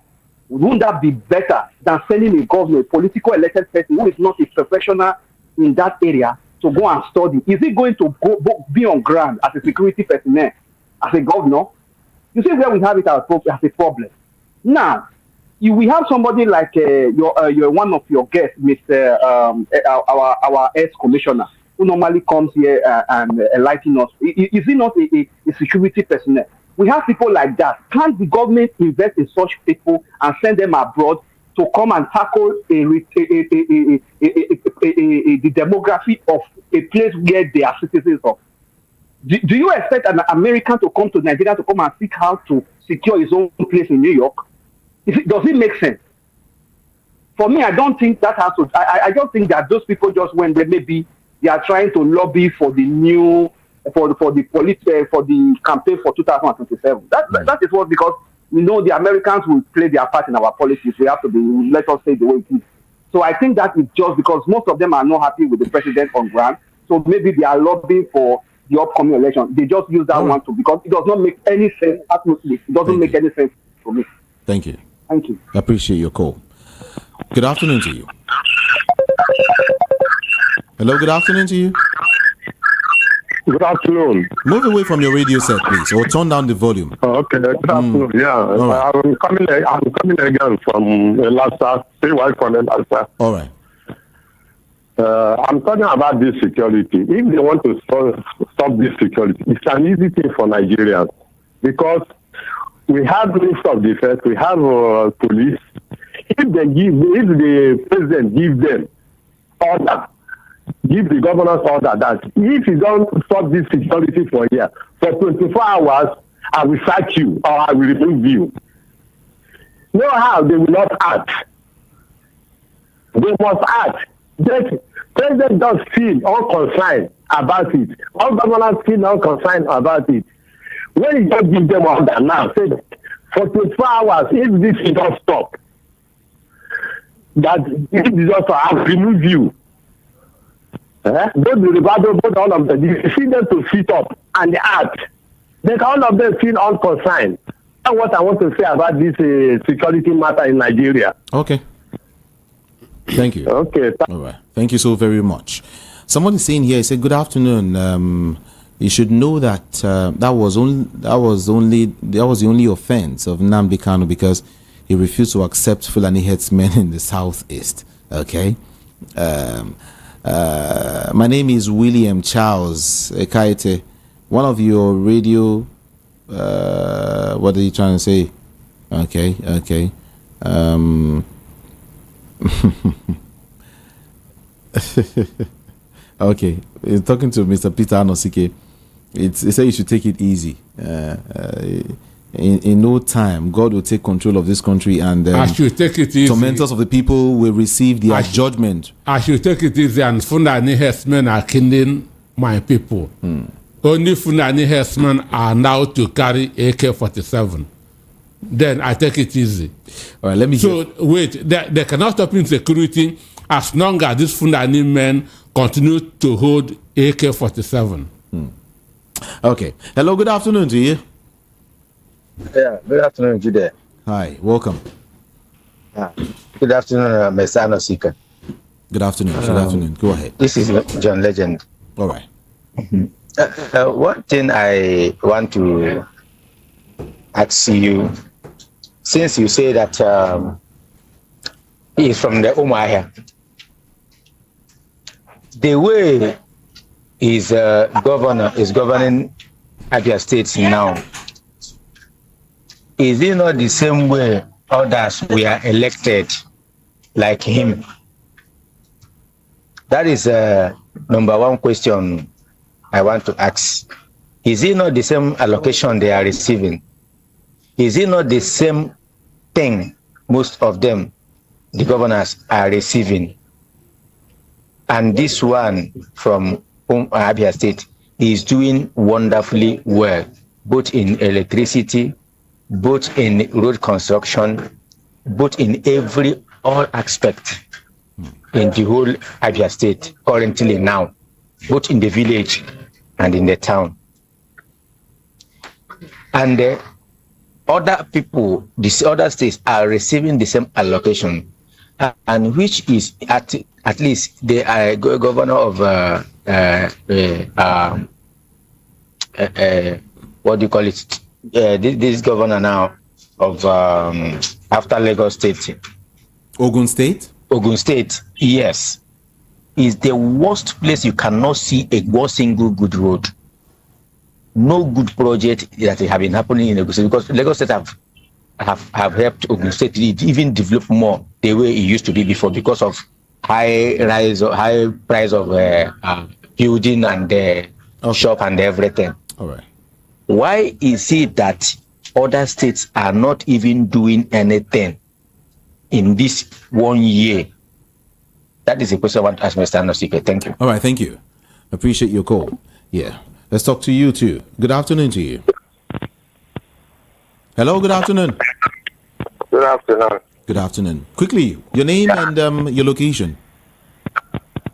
Wouldn't that be better than sending a governor, a political elected person who is not a professional in that area, to go and study? Is he going to be on ground as a security personnel, as a governor? You see where we have it as a problem. Now, we have somebody like your one of your guests, Mr. Our ex-commissioner, who normally comes here and enlighten us. Is he not a security personnel? We have people like that. Can't the government invest in such people and send them abroad to come and tackle the demography of a place where they are citizens of? Do you expect an American to come to Nigeria to come and seek how to secure his own place in New York? Does it make sense? For me, I don't think that has to. I don't think that those people just went there. Maybe they are trying to lobby for the new for the campaign for 2027. That is what, because we know the Americans will play their part in our politics. We have to be, let us say, the way it is. So I think that is just because most of them are not happy with the president on ground. So maybe they are lobbying for the upcoming election. They just use that one because it does not make any sense. Absolutely, it doesn't make any sense for me. Thank you. Thank you. I appreciate your call. Good afternoon to you. Hello, good afternoon to you. Good afternoon. Move away from your radio set, please, or turn down the volume. Okay, good afternoon. Yeah, right. I'm coming again from Lhasa. Say why from Lhasa. All right. I'm talking about this security. If they want to stop this security, it's an easy thing for Nigerians because we have Minister of Defense, we have police. If the president gives them order, give the governor's order that if you don't stop this security for here, for 24 hours, I will sack you or I will remove you. No how they will not act. They must act. The president does feel unconcerned about it. All governors feel unconcerned about it. When you just give them order now, say for 24 hours, if this is not stop, that if it is also, I will remove you. Both the Ribado, both all of them, you see them to sit up and act. Then all of them feel unconcerned. That's what I want to say about this security matter in Nigeria. Okay. Thank you. Okay. All right. Thank you so very much. Someone is saying here, he said, good afternoon. You should know that that was the only offense of Nnamdi Kanu because he refused to accept Fulani herdsmen in the southeast. Okay. My name is William Charles Ekaete. One of your radio, what are you trying to say? Okay. Okay, talking to Mr. Peter Anosike, it said you should take it easy. In no time, God will take control of this country, and I should take it easy. tormentors of the people will receive their judgment. I should take it easy, and Fulani herdsmen are killing my people. Only Fulani herdsmen are now to carry AK-47. Then I take it easy. All right, let me. They cannot stop insecurity as long as these Fulani men continue to hold AK-47. Okay. Hello. Good afternoon to you. Yeah. Good afternoon, Jude. Hi. Welcome. Good afternoon, Mr. Anosika. Good afternoon. Good afternoon. Go ahead. This is John Legend. All right. One thing I want to ask you, since you say that he is from the Umuahia, the way his governor is governing Abia State now, is it not the same way others were elected like him? That is number one question I want to ask. Is it not the same allocation they are receiving? Is it not the same thing most of them, the governors, are receiving? And this one from Abia State is doing wonderfully well, both in electricity, both in road construction, both in all aspect in the whole Abia State currently now, both in the village and in the town. And other people, these other states are receiving the same allocation, and which is at least the governor of what do you call it? This governor now of after Lagos State, Ogun State. Ogun State, yes, is the worst place. You cannot see one single good road. No good project that have been happening in Lagos State, because Lagos State have helped Ogun State even develop more the way it used to be before, because of high price of building and shop and everything. All right. Why is it that other states are not even doing anything in this 1 year? That is a question I want to ask Mr. Anosike. Thank you. All right, thank you. Appreciate your call. Yeah. Let's talk to you too. Good afternoon to you. Hello, good afternoon. Good afternoon. Good afternoon. Quickly, your name and your location.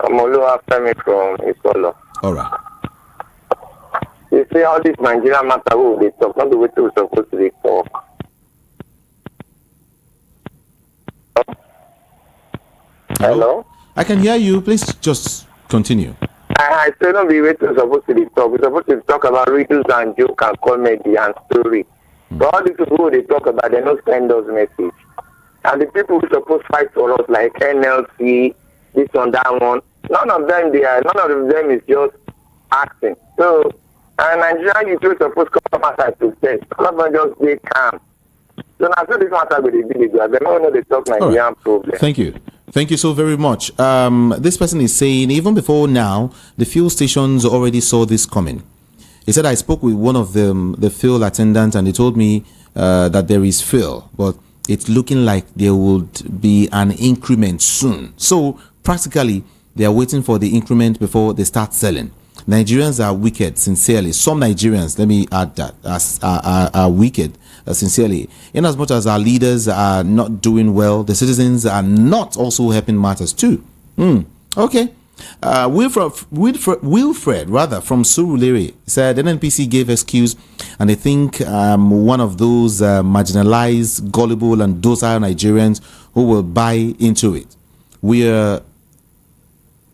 I'm Oluwafemi from Ikolo. All right. You see all this Nigerian matter will be talk, not the way we're supposed to be talk. Hello? I can hear you. Please just continue. I still don't be way we're supposed to be talk. We're supposed to talk about riddles and joke and comedy and story. But all these people who they talk about, they don't send us message. And the people who supposed to fight for us, like NLC, this one, that one, none of them is just acting. So, and Nigerian youth are supposed to come outside to test. All of them just stay calm. So now, so this matter with the village, they don't know they talk Nigerian problem. Thank you. Thank you so very much. This person is saying, even before now, the fuel stations already saw this coming. He said, I spoke with one of them, the fuel attendants, and they told me that there is fuel, but it's looking like there would be an increment soon. So practically, they are waiting for the increment before they start selling. Nigerians are wicked, sincerely. Some Nigerians, let me add that, are wicked, sincerely. In as much as our leaders are not doing well, the citizens are not also helping matters too. Okay. Wilfred, rather, from Surulere, said NNPC gave excuse, and they think one of those marginalized, gullible, and docile Nigerians who will buy into it. We are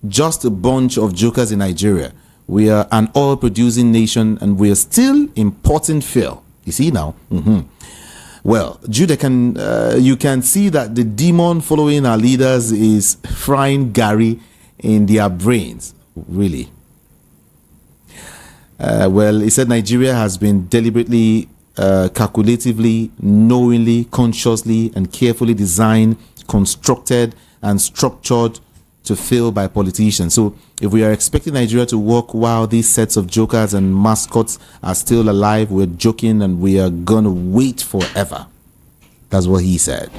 just a bunch of jokers in Nigeria. We are an oil-producing nation, and we are still importing fuel. You see now? Well, Jude, you can see that the demon following our leaders is frying Gary in their brains, really. Well, he said Nigeria has been deliberately, calculatively, knowingly, consciously, and carefully designed, constructed, and structured to fail by politicians. So if we are expecting Nigeria to work while these sets of jokers and mascots are still alive, we're joking, and we are going to wait forever. That's what he said.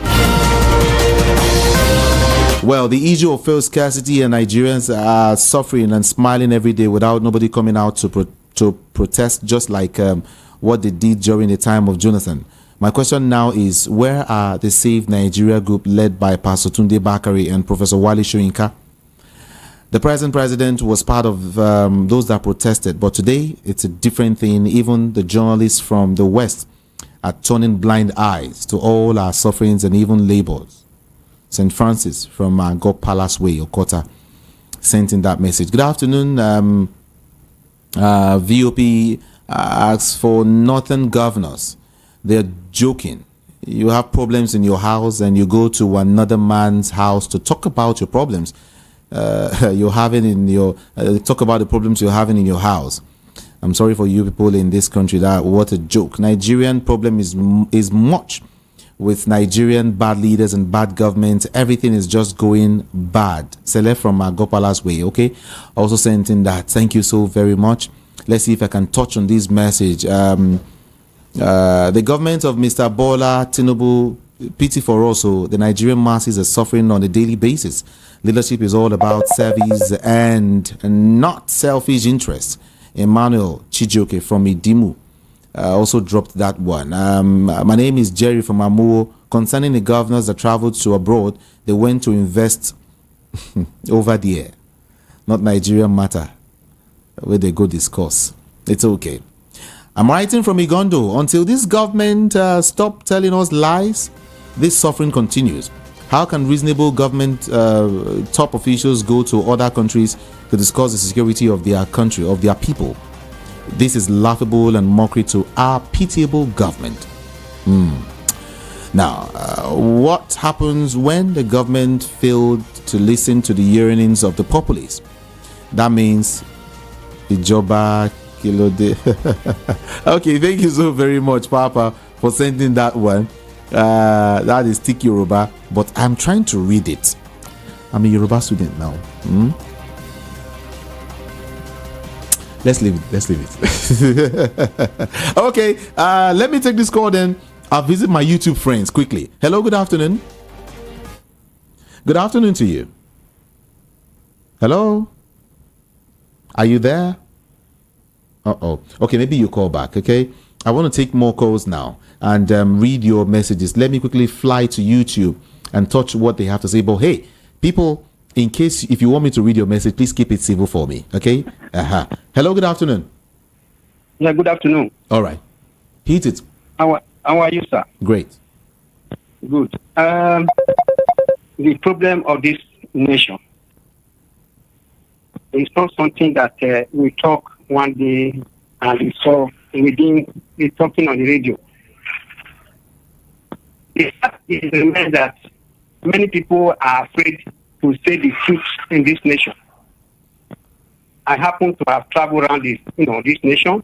Well, the issue of fuel scarcity, and Nigerians are suffering and smiling every day without nobody coming out to protest, just like what they did during the time of Jonathan. My question now is, where are the Save Nigeria group led by Pastor Tunde Bakari and Professor Wale Soyinka? The present president was part of those that protested, but today it's a different thing. Even the journalists from the West are turning blind eyes to all our sufferings and even labors. St. Francis from God Palace Way, Okota, sent in that message. Good afternoon. VOP asks for northern governors. They're joking. You have problems in your house and you go to another man's house to talk about your problems. you're having in your talk about the problems you're having in your house. I'm sorry for you people in this country. That what a joke. Nigerian problem is much with Nigerian bad leaders and bad government. Everything is just going bad. Select from Agopala's way. Okay, also sent in that. Thank you so very much. Let's see if I can touch on this message. The government of Mr. Bola Tinubu, pity for us. So the Nigerian masses are suffering on a daily basis. Leadership is all about service and not selfish interests. Emmanuel Chijoke from Idimu also dropped that one. My name is Jerry from Amuo. Concerning the governors that traveled to abroad, they went to invest over there. Not Nigerian matter where they go discuss. It's okay. I'm writing from Igondo. Until this government stop telling us lies, this suffering continues. How can reasonable government top officials go to other countries to discuss the security of their country, of their people? This is laughable and mockery to our pitiable government. Now, what happens when the government failed to listen to the yearnings of the populace? That means Ijoba Kilode. Okay, thank you so very much, Papa, for sending that one. That is Tik Yoruba, but I'm trying to read it. I'm a Yoruba student now. Let's leave it. Okay, let me take this call then. I'll visit my YouTube friends quickly. Hello, good afternoon. Good afternoon to you. Hello? Are you there? Okay, maybe you call back, okay? I want to take more calls now and read your messages. Let me quickly fly to YouTube and touch what they have to say. But hey, people, in case if you want me to read your message, please keep it civil for me, okay? Hello, good afternoon. Yeah, good afternoon. All right. Hit it. How are you, sir? Great. Good. The problem of this nation is not something that we talk one day and we saw within the talking on the radio. The fact is that many people are afraid to say the truth in this nation. I happen to have traveled around this nation,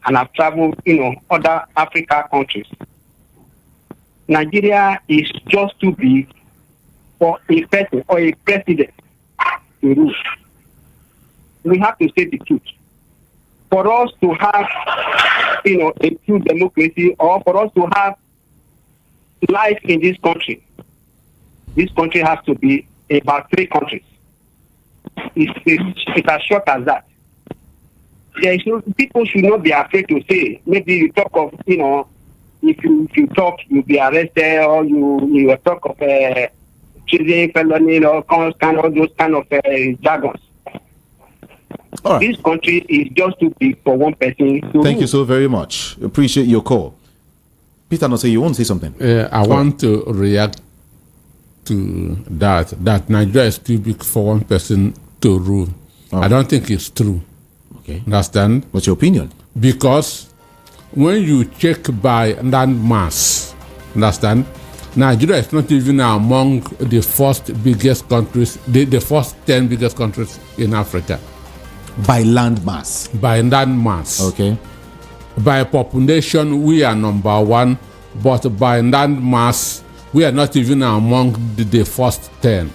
and I've traveled, other Africa countries. Nigeria is just too big for a person or a president to rule. We have to say the truth. For us to have, a true democracy, or for us to have life in this country has to be about 3 countries. It's as short as that. People should not be afraid to say. Maybe you talk of, if you talk, you'll be arrested, or you talk of treason, felony, or all those kind of jargons. All right. This country is just too big for one person. Thank you so very much. Appreciate your call. Peter, no, say you want to say something? I want to react to that Nigeria is too big for one person to rule. I don't think it's true. Okay. Understand? What's your opinion? Because when you check by land mass, understand, Nigeria is not even among the first biggest countries, the first 10 biggest countries in Africa. By land mass. By land mass. Okay. By population, we are number 1, but by land mass, we are not even among the first 10.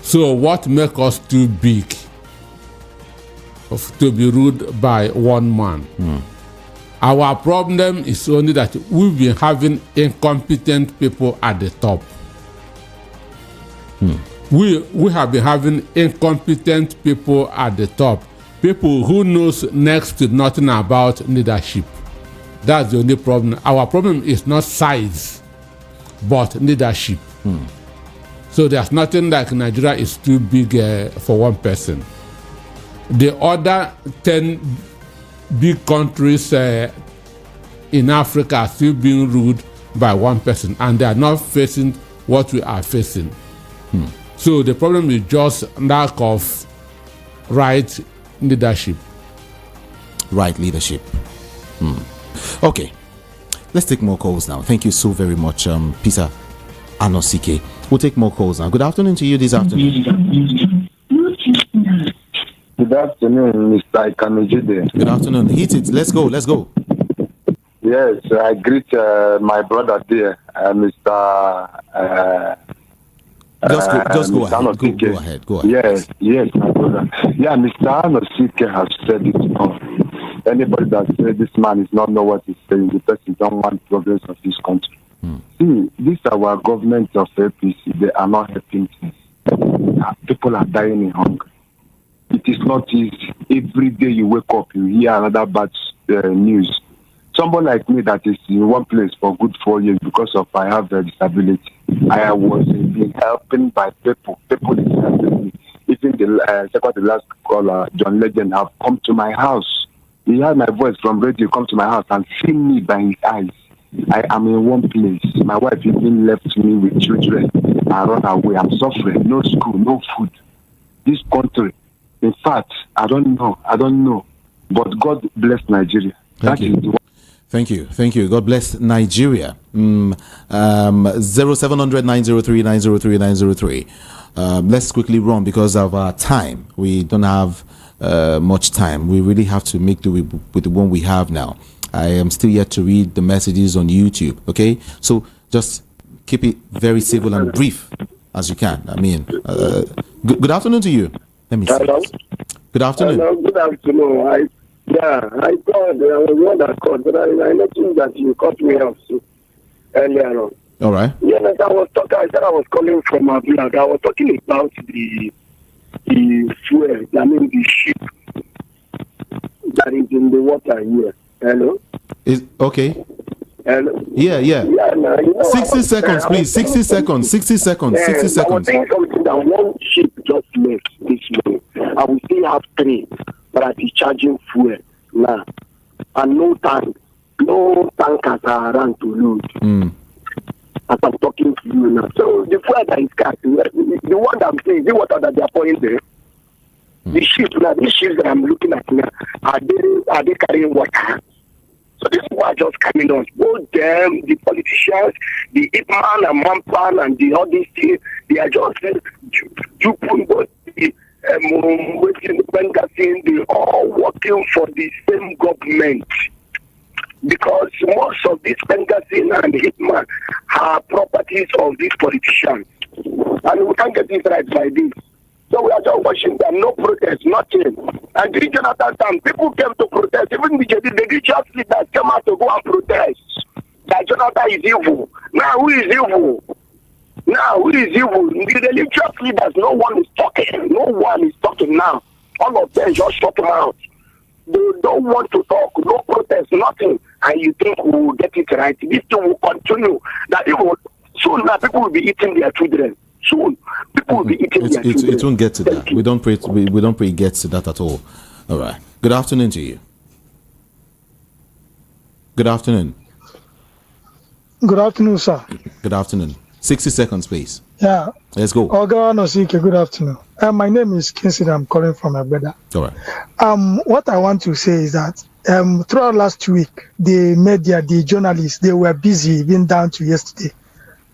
So what makes us too big to be ruled by one man? Our problem is only that we've been having incompetent people at the top. We have been having incompetent people at the top. People who knows next to nothing about leadership. That's the only problem. Our problem is not size, but leadership. So there's nothing like Nigeria is too big for one person. The other 10 big countries in Africa are still being ruled by one person, and they are not facing what we are facing. So the problem is just lack of right leadership. Right leadership. Okay. Let's take more calls now. Thank you so very much, Peter Anosike. We'll take more calls now. Good afternoon to you this afternoon. Good afternoon, Mr. Ikamejide. Good afternoon. Hit it. Let's go. Yes, I greet my brother there, Mr. Just go ahead. Go ahead. Yes, my brother. Yeah, Mr. Anosike has said it all. Anybody that says this man is not know what he's saying, the person don't want progress of this country. See, this our government of APC, they are not helping things. People are dying in hunger. It is not easy. Every day you wake up, you hear another bad news. Someone like me that is in one place for good 4 years because of I have a disability. I was being helped by people. People is helping me. Even the last caller, John Legend, have come to my house. He heard my voice from radio, come to my house and seen me by his eyes. I am in one place. My wife even left me with children. I run away. I'm suffering. No school, no food. This country, in fact, I don't know. But God bless Nigeria. Thank you. God bless Nigeria. 0700 903 903 903. Let's quickly run because of our time. We don't have much time. We really have to make do with the one we have now. I am still yet to read the messages on YouTube. Okay, so just keep it very civil and brief as you can. I mean, good afternoon to you. Let me see. Hello. Good afternoon. Hello. Good afternoon. I called. I was one that called, but I noticed that you cut me off earlier on. All right. Yes, I said I was calling from Abuja. I was talking about the fuel. I mean the ship that is in the water here. Hello. Is okay. Hello. Yeah. Now, 60 seconds, please. 60 seconds. 60 seconds. 60 I was seconds. saying something that one ship just left this morning. I will still have 3, but I be charging fuel now, and no tankers are around to load. As I'm talking to you now, so the fuel that is scarce, the one that I'm saying, the water that they are pouring there, the ships now, these ships that I'm looking at now, are they carrying water? So this is what just coming on. Both them, the politicians, the Hitman and Mampan and the all these things, they are just duping both the waiting the they all working for the same government. Because most of these Bengasin and Hitman are properties of these politicians. And we can't get this right by this. So we are just watching them, no protest, nothing. And during Jonathan time, people came to protest. Even the religious leaders came out to go and protest. That Jonathan is evil. Now who is evil? The religious leaders, no one is talking now. All of them just shut them out. They don't want to talk, no protest, nothing. And you think we will get it right. This thing will continue. Soon now people will be eating their children. Soon people will be eating their children. It won't get to that. We don't pray it gets to that at all. All right. Good afternoon to you. Good afternoon. Good afternoon, sir. Good afternoon. 60 seconds, please. Yeah. Let's go. Oga Nosike, good afternoon. My name is Kinsey. I'm calling from Abuja. All right. What I want to say is that throughout last week, the media, the journalists, they were busy, even down to yesterday,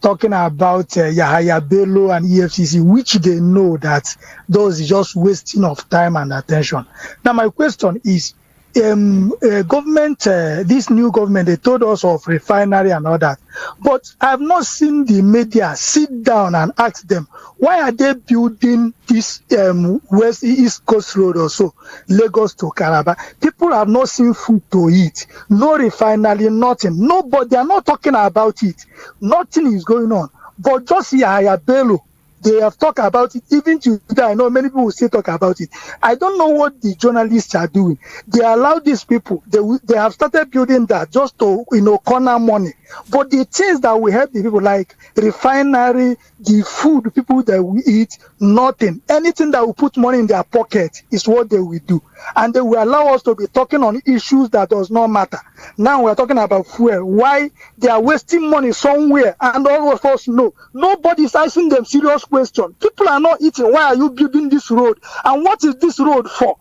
talking about Yahaya Bello and EFCC, which they know that those is just wasting of time and attention. Now, my question is, government, this new government, they told us of refinery and all that, but I have not seen the media sit down and ask them, why are they building this East Coast Road or so, Lagos to Calabar? People have not seen food to eat, no refinery, nothing. Nobody, they are not talking about it. Nothing is going on. But just Yahaya Bello, they have talked about it. Even today, I know many people will still talk about it. I don't know what the journalists are doing. They allow these people, they have started building that just to, corner money. But the things that will help the people, like refinery, the food, people that we eat, nothing. Anything that will put money in their pocket is what they will do. And they will allow us to be talking on issues that does not matter. Now we're talking about fuel. Why they are wasting money somewhere, and all of us know. Nobody is asking them serious questions. People are not eating. Why are you building this road? And what is this road for?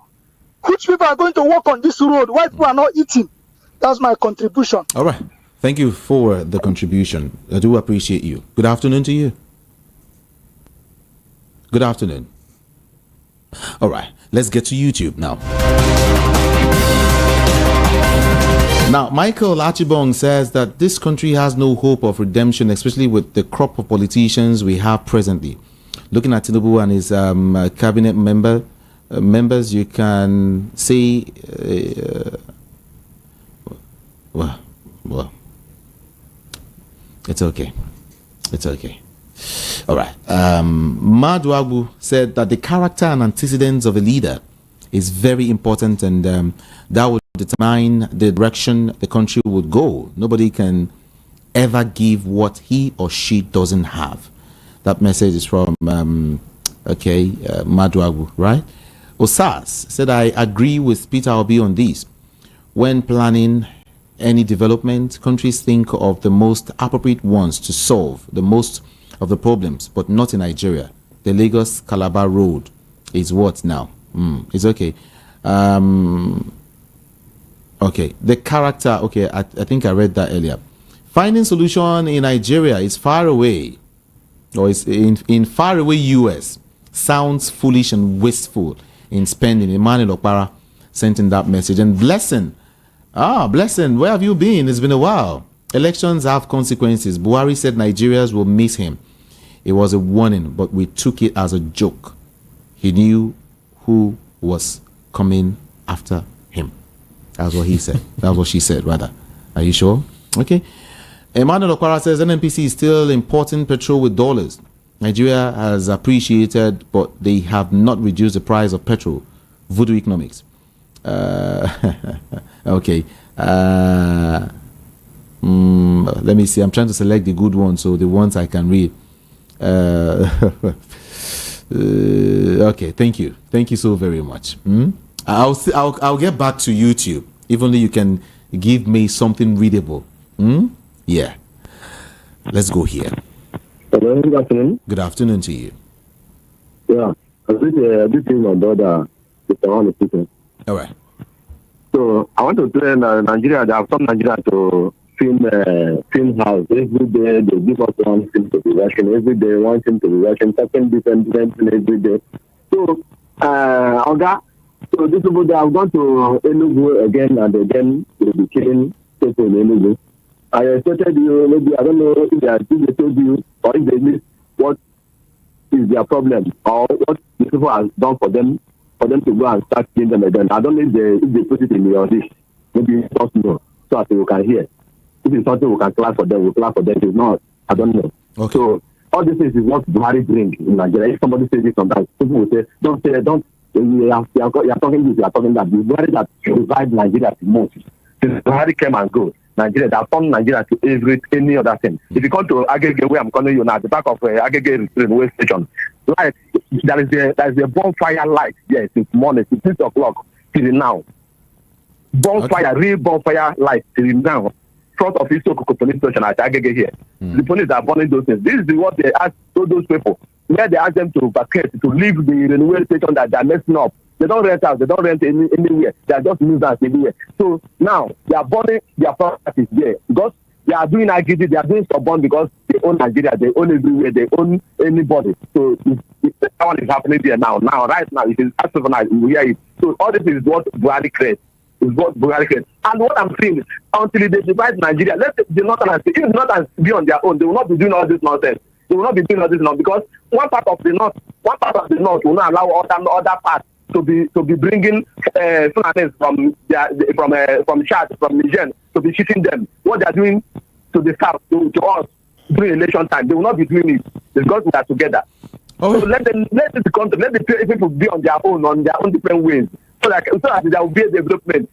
Which people are going to work on this road? Why people are not eating? That's my contribution. All right. Thank you for the contribution. I do appreciate you. Good afternoon to you. Good afternoon. All right, let's get to YouTube now. Now, Michael Achibong says that this country has no hope of redemption, especially with the crop of politicians we have presently. Looking at Tinubu and his cabinet members, you can say, well, it's okay. It's okay. All right. Maduagu said that the character and antecedents of a leader is very important, and that will determine the direction the country would go. Nobody can ever give what he or she doesn't have. That message is from Maduagu, right? Osas said, I agree with Peter Obi on this. When planning any development, countries think of the most appropriate ones to solve the most of the problems, but not in Nigeria. The Lagos-Calabar road is what now? It's okay. Okay, the character, okay, I think I read that earlier. Finding solution in Nigeria is far away, or is in far away US, sounds foolish and wasteful in spending. Emmanuel Okpara sent in that message. And Blessing, where have you been? It's been a while. Elections have consequences. Buhari said Nigerians will miss him. It was a warning, but we took it as a joke. He knew who was coming after him. That's what he said. That's what she said, rather. Are you sure? Okay. Emmanuel Okpara says NNPC is still importing petrol with dollars. Nigeria has appreciated, but they have not reduced the price of petrol. Voodoo economics. Okay. Let me see. I'm trying to select the good ones, so the ones I can read. Okay. Thank you. Thank you so very much. I'll get back to YouTube. If only you can give me something readable. Yeah. Let's go here. Hello, good afternoon. Good afternoon to you. Yeah. This is my brother, Mr. One speaking. All right. So I want to tell Nigeria that some Nigeria to film house. Every day they give us one film to be watching. Every day one film to be watching. Second different every day. So so these people that have gone to Enug again and again, they'll be killing people in Enug. I expected you, maybe, I don't know if they told you or if they missed what is their problem or what the people have done for them to go and start killing them again. I don't know if they put it in your list. Maybe you don't know, so that we can hear. If it's something we can clap for them, we'll clap for them. If not, I don't know. Okay. So all this is what Buhari bring in Nigeria. If somebody says this sometimes, people will say, don't. You are talking this, you are talking that. The Buhari that revived Nigeria the most. Since Buhari came and go, Nigeria, that turned Nigeria to any other thing. If you come to Agege, where I'm calling you now, at the back of Agege railway station, like there is a bonfire light there since morning, since 6 o'clock till now. Bonfire, real bonfire light till now. Front of Isoko police station at Agege here. The police are burning those things. This is what they ask all those people, where they ask them to vacate, to leave the railway station that they are messing up. They don't rent out. They don't rent anywhere. They are just nuisance everywhere. So now they are burning their properties there because they are doing agidi. They are doing stubborn because they own Nigeria. They own everywhere. They own anybody. So that one is happening there now. Now, right now, it is as we hear it. So all this is what Buhari creates. And what I'm saying is, until they divide Nigeria, let the Northerners, if the Northerners be on their own, they will not be doing all this nonsense. They will not be doing all this nonsense because one part of the North will not allow other parts to be bringing Fulanis from Chad, from Niger, to be cheating them. What they are doing to the South, to us during election time, they will not be doing it. It's because we are together. Oh. So let the people be on their own different ways, so that there will be a development.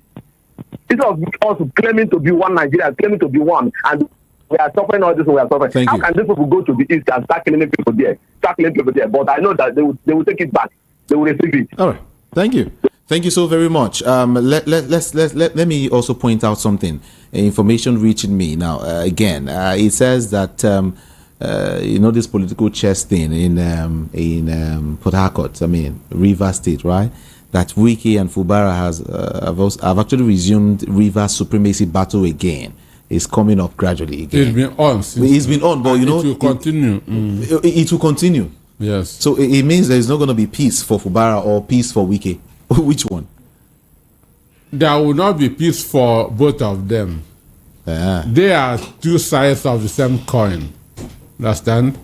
Instead of us claiming to be one Nigeria, claiming to be one, and we are suffering all this. We are suffering. How can these people go to the east and start killing people there? But I know that they will take it back. They will receive it. All right. Thank you. Thank you so very much. Let me also point out something. Information reaching me now. Again, it says that this political chess thing in Port Harcourt. I mean, Rivers State, right? That Wiki and Fubara have actually resumed Rivers supremacy battle again. It's coming up gradually again. It's been on. It's been on, but it will continue. It will continue. Yes. So it means there is not going to be peace for Fubara or peace for Wike. Which one? There will not be peace for both of them. They are two sides of the same coin. Understand?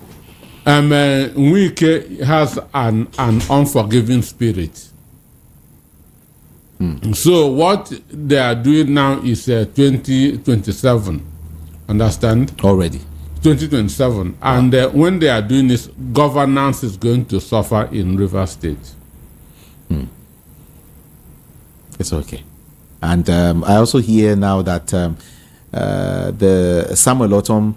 Wike has an unforgiving spirit. So what they are doing now is 2027. Understand? Already. 2027. And when they are doing this, governance is going to suffer in River State. It's okay. And I also hear now that the Samuel Otom,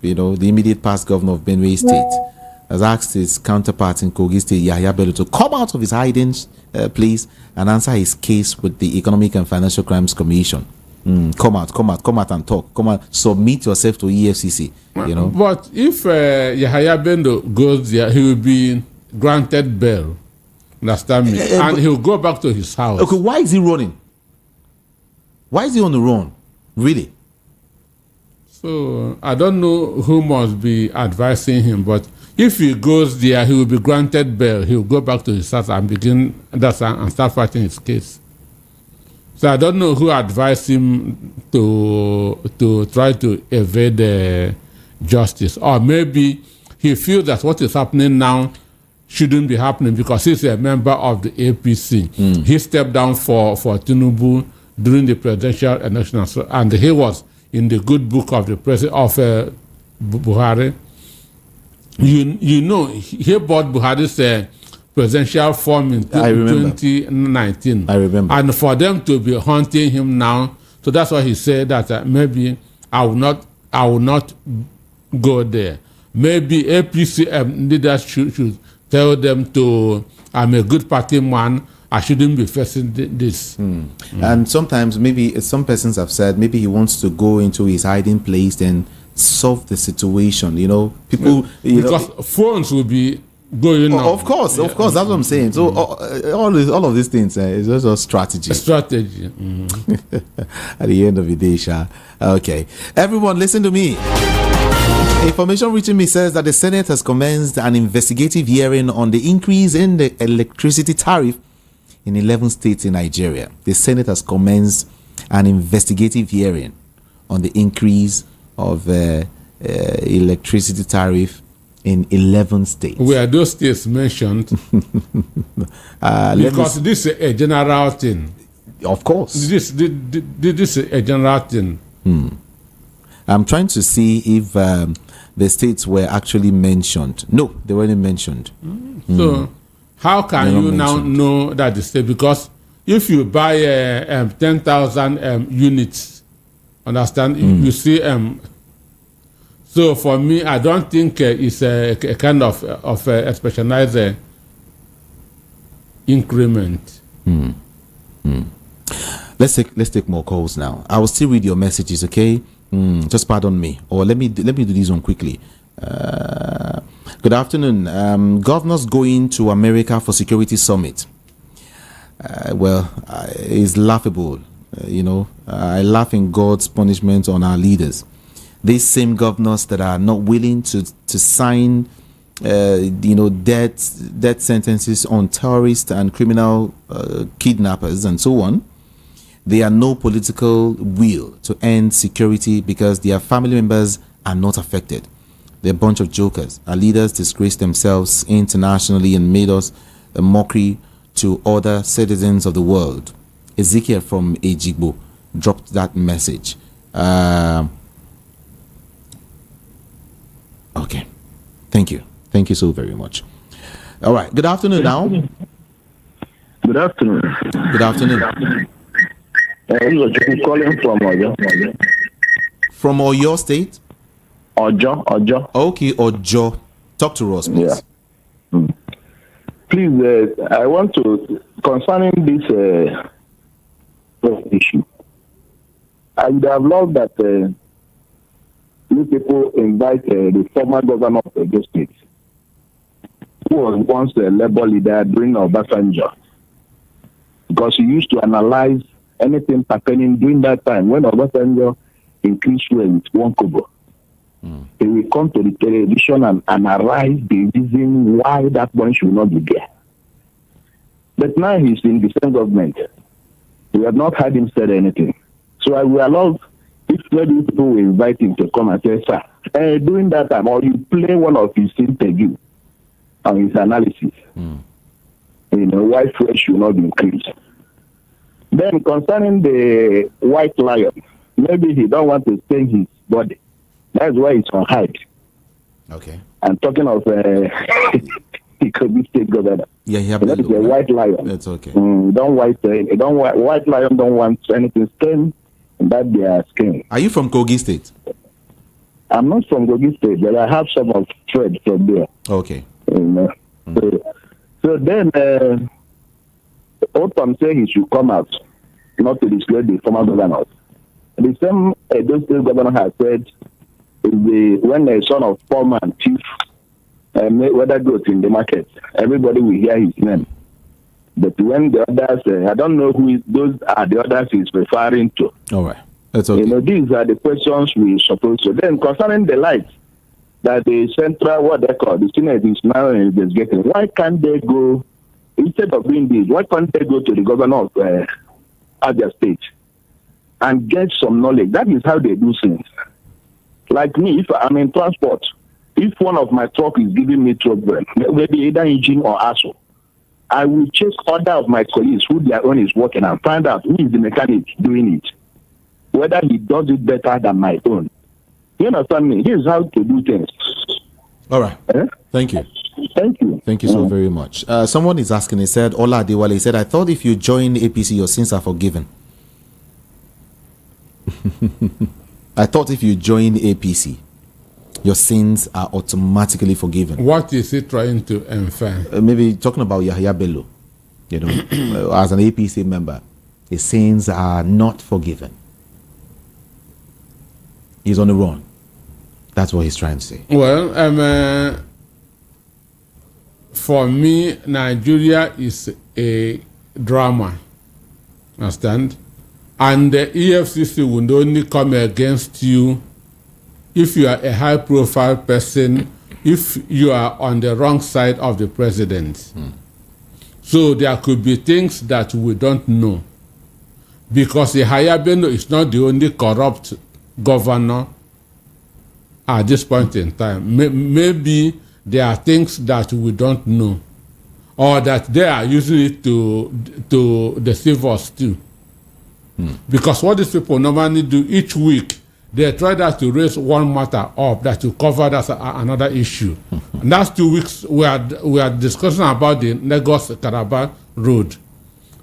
the immediate past governor of Benue State, has asked his counterpart in Kogi State, Yahya Bello, to come out of his hiding place and answer his case with the Economic and Financial Crimes Commission. Come out and talk. Come out, submit yourself to EFCC. But if Yahya Bello goes there, he will be granted bail. Understand me? And he'll go back to his house. Okay, why is he running? Why is he on the run? Really? So I don't know who must be advising him, but if he goes there, he will be granted bail. He will go back to his house and and start fighting his case. So I don't know who advised him to try to evade justice, or maybe he feels that what is happening now shouldn't be happening because he's a member of the APC. He stepped down for Tinubu during the presidential election, and he was in the good book of the president of Buhari. He bought Buhari's presidential form in 2019. I remember. And for them to be hunting him now, so that's why he said that maybe I will not go there. Maybe APC leaders should tell them I'm a good party man, I shouldn't be facing this. And sometimes maybe some persons have said maybe he wants to go into his hiding place and solve the situation. People because phones will be going on. Of course, that's what I'm saying. So all of these things is just a strategy. Strategy. At the end of the day, Sha. Okay, everyone, listen to me. Information reaching me says that the Senate has commenced an investigative hearing on the increase in the electricity tariff in 11 states in Nigeria. The Senate has commenced an investigative hearing on the increase of electricity tariff in 11 states. Were those states mentioned? Because this is a general thing. Of course. This is a general thing. I'm trying to see if the states were actually mentioned. No, they weren't mentioned. So how can you now know that the state? Because if you buy 10,000 units, understand, you see. So for me, I don't think it's a kind of a specialized increment. Let's take more calls now. I will still read your messages, okay? Just pardon me, or let me do this one quickly. Good afternoon. Governors going to America for security summit. It's laughable. I laugh in God's punishment on our leaders. These same governors that are not willing to sign, death sentences on terrorists and criminal kidnappers and so on. They have no political will to end security because their family members are not affected. They're a bunch of jokers. Our leaders disgraced themselves internationally and made us a mockery to other citizens of the world. Ezekiel from Ejigbo dropped that message. Okay. Thank you so very much. All right. Good afternoon now. Good afternoon. Good afternoon. Calling from Oyo. From Oyo State? Ojo. Okay, Ojo. Talk to us, please. Yeah. Please, I want to, concerning this issue, I would have loved that you people invite the former governor of Edo State, who was once a labor leader during Obasanjo, because he used to analyze anything pertaining during that time when Obasanjo increased fuel with 1 kobo. He will come to the television and analyze the reason why that one should not be there. But now he's in the same government. We have not heard him say anything. So I will allow if maybe people will invite him to come and say, sir, during that time, or you play one of his interviews on his analysis, why fuel should not increase. Then concerning the white lion, maybe he don't want to stain his body. That's why it's on hide. Okay. I'm talking of Ikpeazu State governor. Yeah, that is a white lion. That's okay. White lion don't want anything stained that their skin. Are you from Kogi State? I'm not from Kogi State, but I have some of thread from there. Okay. So then, Otti say he should come out, not to disclose the former governor. The same Edo State governor has said, when the son of poor man thief whether goes in the market, everybody will hear his name. But when the others, I don't know those are the others he's referring to. All right. That's okay. These are the questions we're supposed to. Then concerning the lights, that the central, what they call, the Senate is now investigating. Why can't they go, instead of doing this, why can't they go to the governor of Edo State and get some knowledge? That is how they do things. Like me, if I'm in transport, if one of my truck is giving me trouble, maybe either engine or axle, I will check other of my colleagues who their own is working and find out who is the mechanic doing it, whether he does it better than my own. You understand me? This is how to do things. All right. Thank you. Thank you. Thank you so very much. Someone is asking, he said, Ola Adewale, he said, I thought if you join APC, your sins are forgiven. I thought if you join APC, your sins are automatically forgiven. What is he trying to infer? Maybe talking about Yahya Bello, as an APC member, his sins are not forgiven. He's on the run. That's what he's trying to say. Well, for me, Nigeria is a drama. Understand? And the EFCC will only come against you if you are a high-profile person, if you are on the wrong side of the president. So there could be things that we don't know. Because Yahya Bello is not the only corrupt governor at this point in time. Maybe there are things that we don't know, or that they are using it to deceive us too. Because what these people normally do each week, they try that to raise one matter up that to cover that another issue. And that's 2 weeks we are discussing about the Lagos-Calabar road.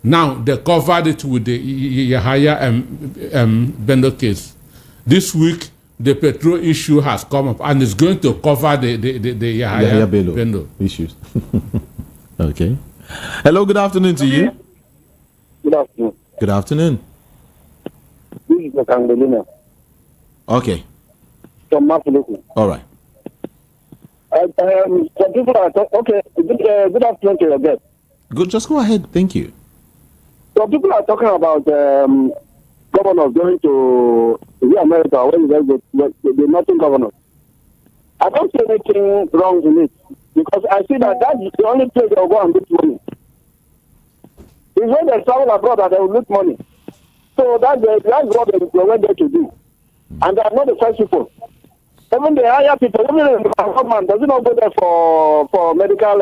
Now they covered it with the Yahya Bello case. This week the petrol issue has come up and is going to cover the Yahya Bello issues. Okay. Hello, good afternoon to you. Good afternoon. Good afternoon. This is Angelina. Okay. From Mafuluku. All right. Some people are okay. Good afternoon to your guest. Good. Just go ahead. Thank you. Some people are talking about governors going to America when the northern governors. I don't see anything wrong in it because I see that is the only place they'll go and loot money. It's when they travel abroad that they will loot money. So that's what they went there to do. And they are not the first people. Even the higher people, even the government, does not go there for medical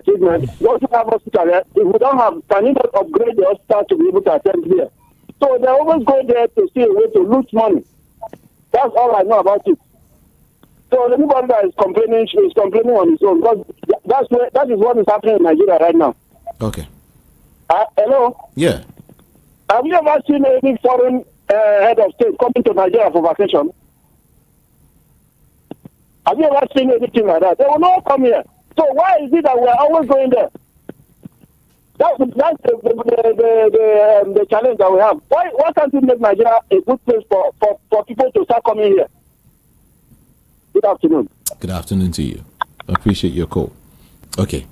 treatment. We also have hospital. If we don't have, can you not upgrade the hospital to be able to attend here? So they always go there to see a way to loot money. That's all I know about it. So anybody that is complaining on his own. Because that is what is happening in Nigeria right now. Okay. Hello? Yeah. Have you ever seen any foreign head of state coming to Nigeria for vacation? Have you ever seen anything like that? They will not come here. So why is it that we are always going there? That's the challenge that we have. Why can't we make Nigeria a good place for people to start coming here? Good afternoon. Good afternoon to you. I appreciate your call. Okay.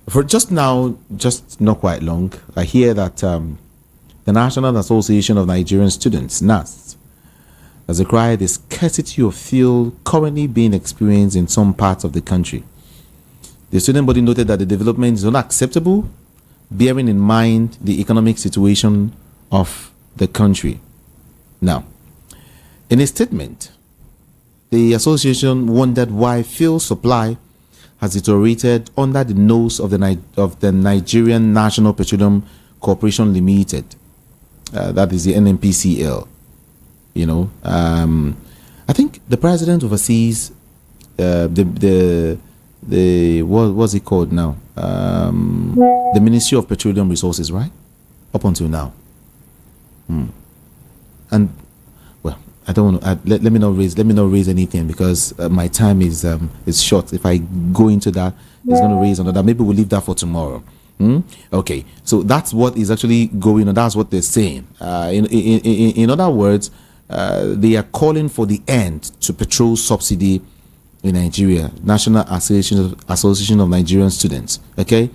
For just now, just not quite long, I hear that the National Association of Nigerian Students, NAS, has decried the scarcity of fuel currently being experienced in some parts of the country. The student body noted that the development is not acceptable, bearing in mind the economic situation of the country. Now, in a statement, the association wondered why fuel supply has deteriorated under the nose of the Nigerian National Petroleum Corporation Limited. That is the NNPCL. You know, I think the president oversees the what's it called now? The Ministry of Petroleum Resources, right? Up until now. And well, I don't want to. Let me not raise anything because my time is short. If I go into that, it's going to raise another. Maybe we'll leave that for tomorrow. Okay, so that's what is actually going on. That's what they're saying. In other words, they are calling for the end to petrol subsidy in Nigeria. National Association of Nigerian Students. Okay.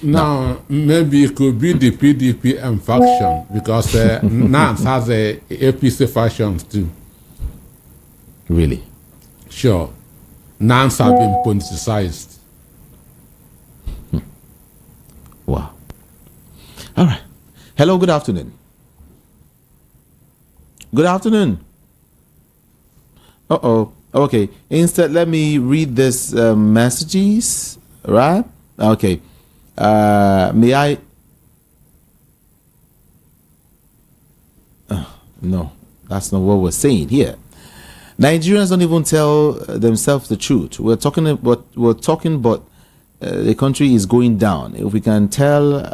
Now maybe it could be the PDP faction because NANS has a APC factions too. Really? Sure. NANS have been politicized. Wow. All right. Hello, good afternoon. Good afternoon. Okay. Instead, let me read this messages. Right? Okay. May I? No, that's not what we're saying here. Nigerians don't even tell themselves the truth. We're talking, but the country is going down. If we can tell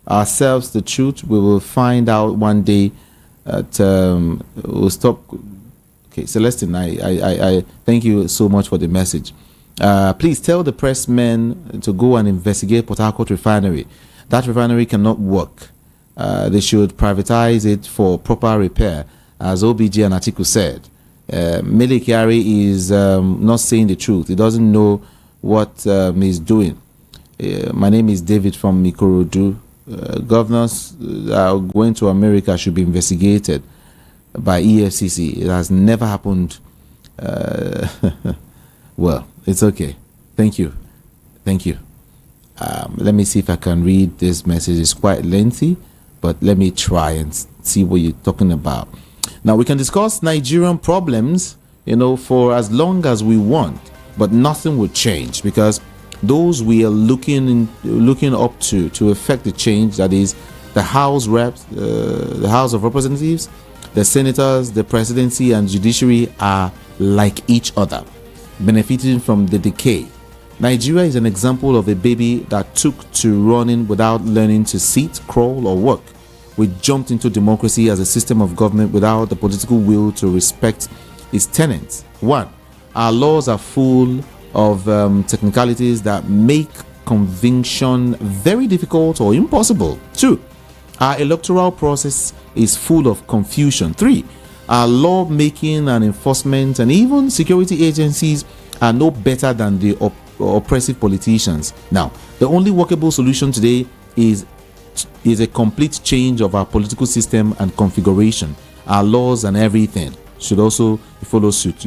ourselves the truth, we will find out one day that we'll stop. Okay, Celestine, I thank you so much for the message. Please tell the pressmen to go and investigate Port Harcourt refinery. That refinery cannot work. They should privatize it for proper repair, as OBG and Atiku said. Mele Kyari is not saying the truth. He doesn't know what he's doing. My name is David from Ikorodu. Governors going to America should be investigated by EFCC. It has never happened. Well, it's okay. Thank you. Let me see if I can read this message. It's quite lengthy, but let me try and see what you're talking about. Now, we can discuss Nigerian problems, for as long as we want, but nothing will change because those we are looking up to effect the change, that is the House Reps, the House of Representatives, the Senators, the Presidency, and Judiciary are like each other, benefiting from the decay. Nigeria is an example of a baby that took to running without learning to sit, crawl, or walk. We jumped into democracy as a system of government without the political will to respect its tenets. 1. Our laws are full of technicalities that make conviction very difficult or impossible. 2. Our electoral process is full of confusion. 3. Our lawmaking and enforcement and even security agencies are no better than the oppressive politicians. Now, the only workable solution today is a complete change of our political system and configuration. Our laws and everything should also follow suit.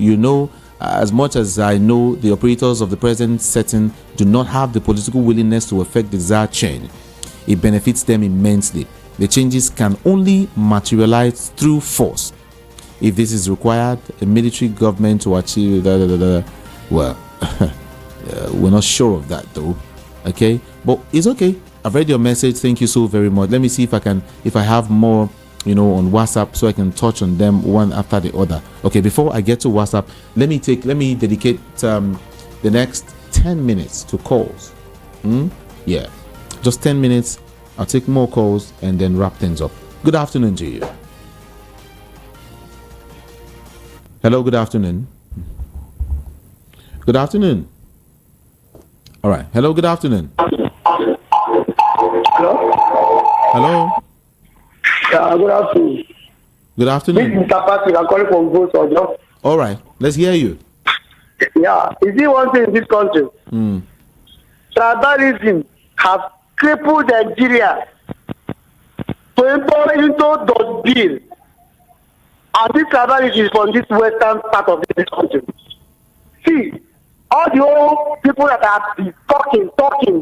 As much as I know, the operators of the present setting do not have the political willingness to effect the desired change. It benefits them immensely. The changes can only materialize through force. If this is required, a military government to achieve well, we're not sure of that though. Okay, but it's okay. I've read your message. Thank you so very much. Let me see if I have more, on WhatsApp, so I can touch on them one after the other. Okay, before I get to WhatsApp, let me dedicate the next 10 minutes to calls. Yeah, just 10 minutes. I'll take more calls and then wrap things up. Good afternoon to you. Hello, good afternoon. Good afternoon. All right. Hello, good afternoon. Hello. Good afternoon. Good afternoon. This is Mr. Patrick. I'm calling from Ojo. All right. Let's hear you. Yeah. Is it one thing in this country? Tribalism has crippled Nigeria to enter into the bill. And this tribalism is from this western part of this country. See, all the old people that are talking,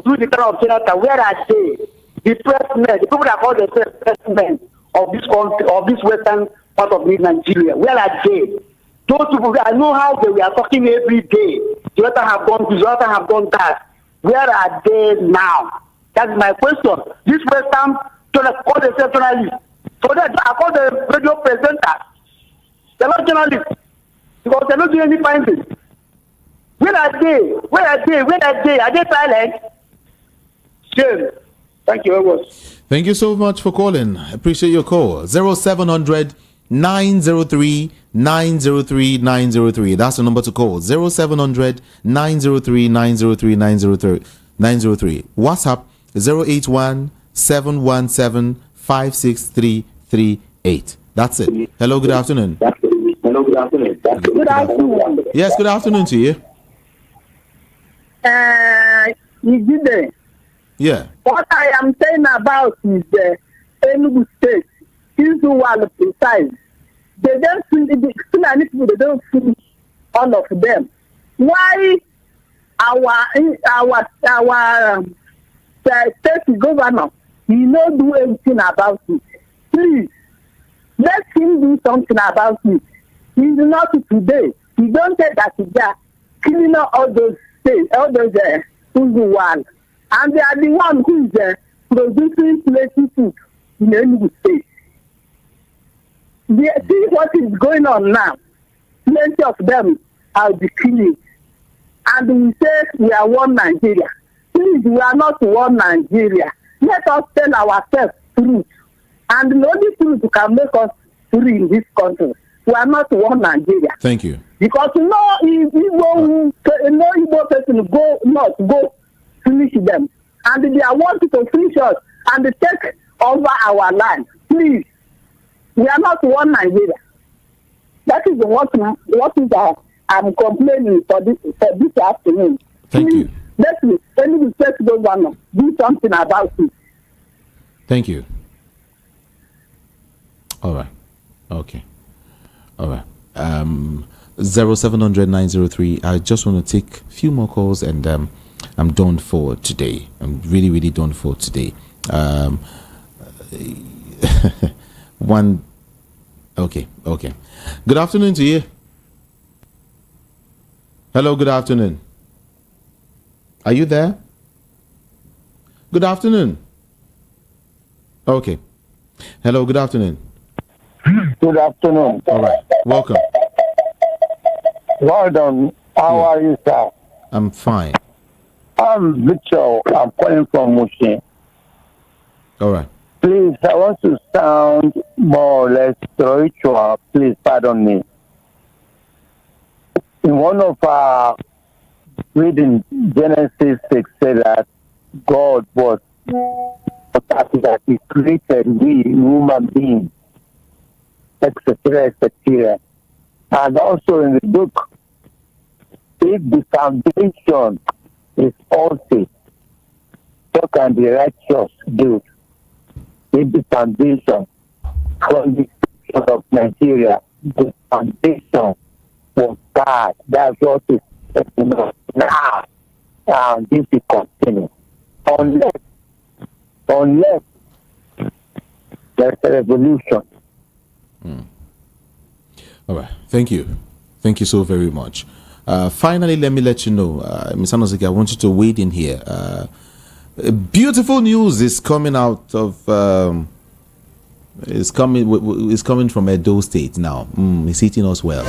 do the kind of Jonathan, where are they? The pressmen, the people that call themselves pressmen of this country, of this western part of Nigeria, where are they? Those people, I know how they were talking every day. Jonathan have done this, Jonathan have done that. Where are they now? That's my question. This western, call themselves journalists. So that I call the radio presenter. They're not journalists because they're not doing any findings. Where are they? Where are they? Where are they? Are they silent? Shame. Thank you very much. Thank you so much for calling. I appreciate your call. 0700 903 903 903. That's the number to call. 0700 903 903 903. WhatsApp 081 717 56338. That's it. Hello, good afternoon. Hello, good afternoon. Good afternoon. Yes, good afternoon to you. Yeah. What I am saying about is the Enugu State is the one precise. They don't finish, they don't finish all of them. Why our state governor, he not do anything about it? Please, let him do something about it. He's not today. He don't say that he's killing all those states, all those one. And they are the one who is producing plenty food in Enugu State. See what is going on now. Plenty of them are the killing. And we say we are one Nigeria. Please, we are not one Nigeria. Let us tell ourselves truth. And the only truth can make us free in this country. We are not one Nigeria. Thank you. Because no Igbo person go finish them. And they are wanting to finish us and take over our land. Please, we are not one Nigeria. That is what I'm complaining for this afternoon. Thank Please, you. let me state governor do something about it. Thank you. All right. Okay. All right. 0700 903. I just want to take a few more calls and I'm done for today. I'm really, really done for today. One. Okay. Good afternoon to you. Hello, good afternoon. Are you there? Good afternoon. Okay. Hello, good afternoon. Good afternoon. All right. Welcome. Well done. How are you, sir? I'm fine. I'm Victor. I'm calling from Mushin. All right. Please, I want to sound more or less spiritual. Please pardon me. In one of our reading, Genesis 6 said that God was that He created we human beings, etc., etc. And also in the book, if the foundation is faulty, so can the righteous do. If the foundation from the of Nigeria, the foundation was bad. That's what is now. This will continue. Unless there's a revolution. All right. Thank you. Thank you so very much. Finally, let me let you know, Ms. Anosike, I want you to wait in here. Beautiful news is coming out of is coming from Edo State now. It's hitting us well.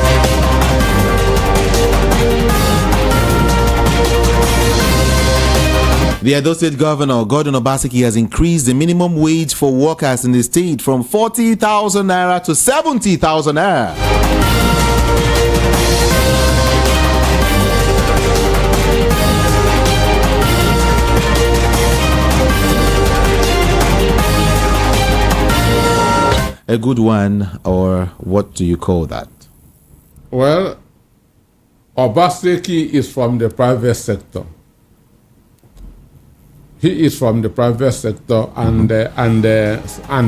The Edo State Governor, Gordon Obaseki, has increased the minimum wage for workers in the state from 40,000 naira to 70,000 naira. A good one, or what do you call that? Well, Obaseki is from the private sector. He is from the private sector, and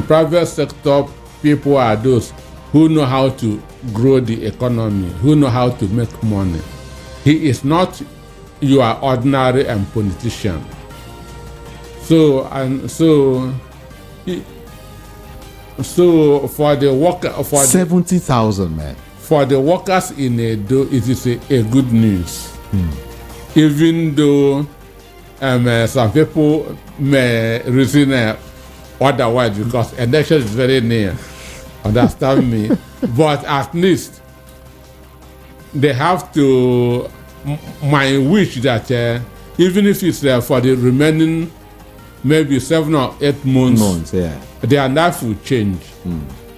private sector people are those who know how to grow the economy, who know how to make money. He is not your ordinary politician. So for the worker, for 70,000 men. For the workers in Edo, it is a good news. Even though some people may reason otherwise because election is very near. Understand me? But at least they have to. My wish that even if it's for the remaining maybe 7 or 8 months, their life will change.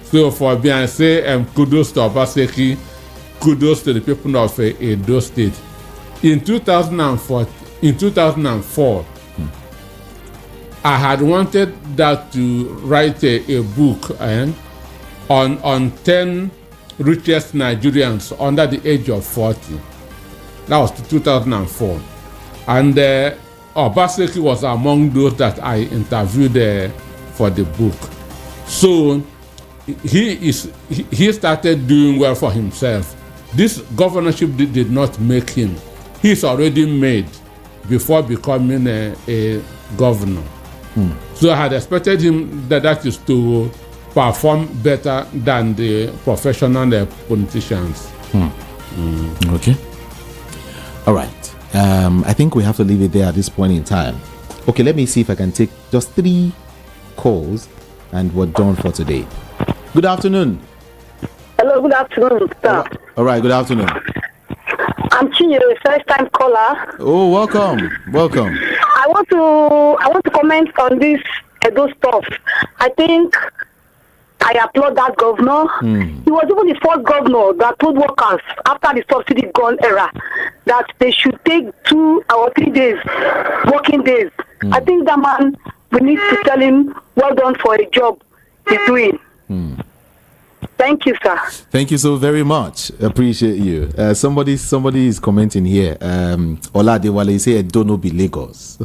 So for Beyonce, kudos to Obaseki, kudos to the people of Edo State. In 2004, I had wanted that to write a book on 10 richest Nigerians under the age of 40. That was 2004. And Obaseki was among those that I interviewed for the book. So he started doing well for himself. This governorship did not make him. He's already made before becoming a governor. So I had expected him that is to perform better than the professional politicians. Okay. All right. I think we have to leave it there at this point in time. Okay, let me see if I can take just 3 calls and we're done for today. Good afternoon. Hello, good afternoon, sir. All right, good afternoon. I'm Chinyo, a first-time caller. Oh, welcome. Welcome. I want to comment on this Edo stuff. I think I applaud that governor. He was even the first governor that told workers after the subsidy gone era that they should take 2 or 3 days, working days. I think that man, we need to tell him well done for the job he's doing. Thank you, sir. Thank you so very much. Appreciate you. Somebody is commenting here. Ola Dewale say, "Don't know be Lagos."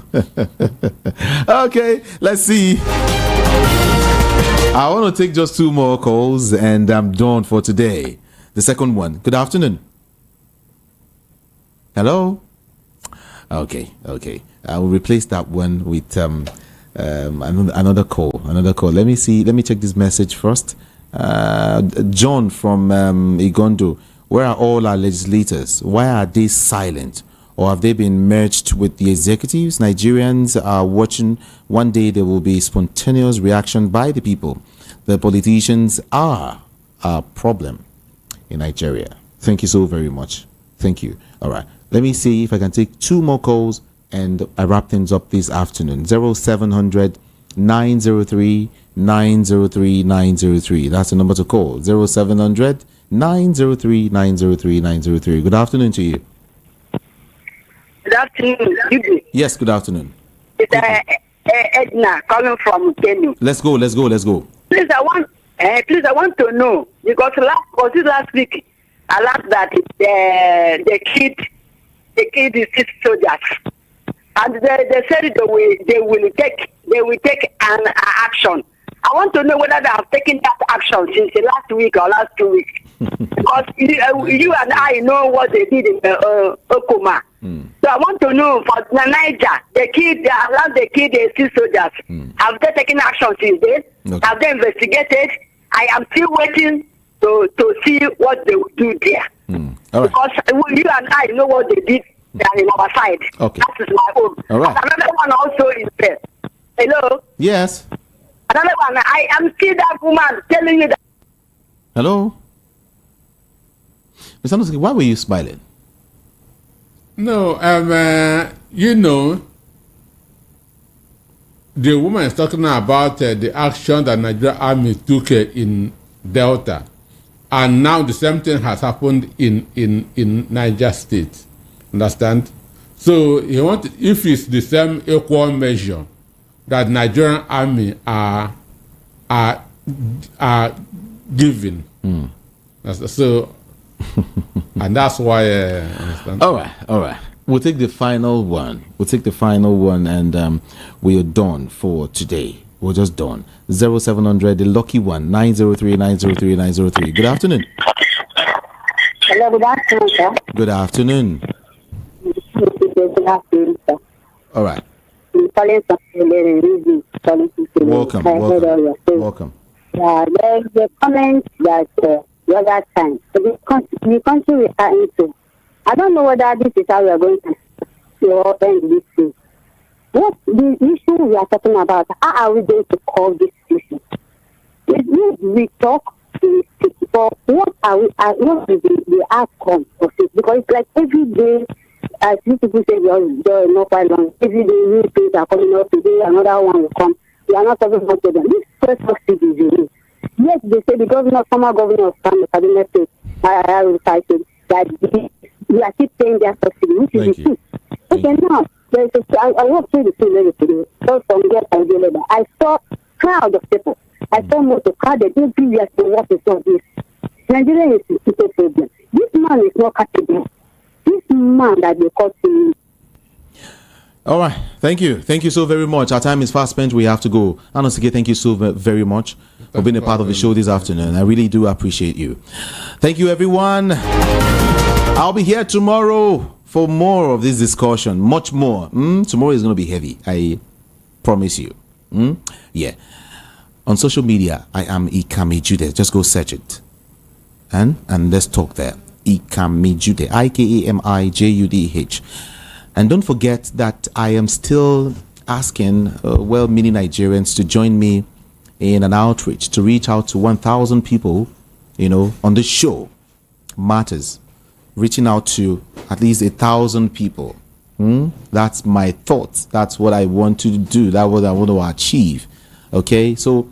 Okay, let's see. I want to take just 2 more calls and I'm done for today. The second one. Good afternoon. Hello. Okay. I will replace that one with another call. Let me see. Let me check this message first. John from Igondo. Where are all our legislators? Why are they silent? Or have they been merged with the executives? Nigerians are watching. One day there will be spontaneous reaction by the people. The politicians are a problem in Nigeria. Thank you so very much. Thank you. All right. Let me see if I can take 2 more calls and I wrap things up this afternoon. 0700 903 903 903. That's the number to call. 0700 903 903 903. Good afternoon to you. Good afternoon. Yes, good afternoon. It's Edna calling from Kenya. Let's go. Please, I want to know, because last week I learned that the kid is 6 soldiers, and they said they will take an action. I want to know whether they have taken that action since the last week or last 2 weeks. Because you and I know what they did in Okuma. So I want to know for Niger, the kid, the 6 soldiers, have they taken action since then? Okay. Have they investigated? I am still waiting to see what they will do there. All right. Because you and I know what they did in our side. Okay. That is my own. All right. And another one also is there. Hello? Yes. Another one, I am still that woman telling you that. Hello? Mr. Anuski, why were you smiling? No, the woman is talking about the action that Nigeria Army took in Delta, and now the same thing has happened in Niger State. Understand? So if it's the same equal measure that Nigerian Army are giving, so. And that's why all right, we'll take the final one and we are done for today. We're just done. 0700, the lucky one, 903-903-903. Good afternoon. Hello, good afternoon, sir. Good afternoon. Good afternoon, sir. All right. Welcome. Welcome. There's a comment that the other time, the country we are into, I don't know whether this is how we are going to end this thing. What the issue we are talking about, how are we going to solve this issue? We talk, we speak, but what is the outcome of it? Because it's like every day, as you people say, there are no quite long. Every day, new things are coming up. Today, another one will come. We are not talking about them. This first subsidy is unique. Yes, they say the governor, former governor of Kaduna State, I recited that we are keep paying their subsidy, which is the truth. Okay, now, I walked through the field today, so from there and the I saw crowd of people. I saw motor crowded everywhere to what is all this. Nigeria is a super problem. This man is not capable. This man that they call him. All right. Thank you. Thank you so very much. Our time is fast spent. We have to go. Honestly, thank you so very much for being a part of the show this afternoon. I really do appreciate you. Thank you, everyone. I'll be here tomorrow for more of this discussion. Much more. Tomorrow is going to be heavy. I promise you. Yeah. On social media, I am Ikpeazu Jude. Just go search it. And let's talk there. Ikpeazu Jude. IKEMIJUDH. And don't forget that I am still asking well-meaning Nigerians to join me in an outreach to reach out to 1,000 people, on the show. Matters. Reaching out to at least 1,000 people. That's my thoughts. That's what I want to do. That's what I want to achieve. Okay? So,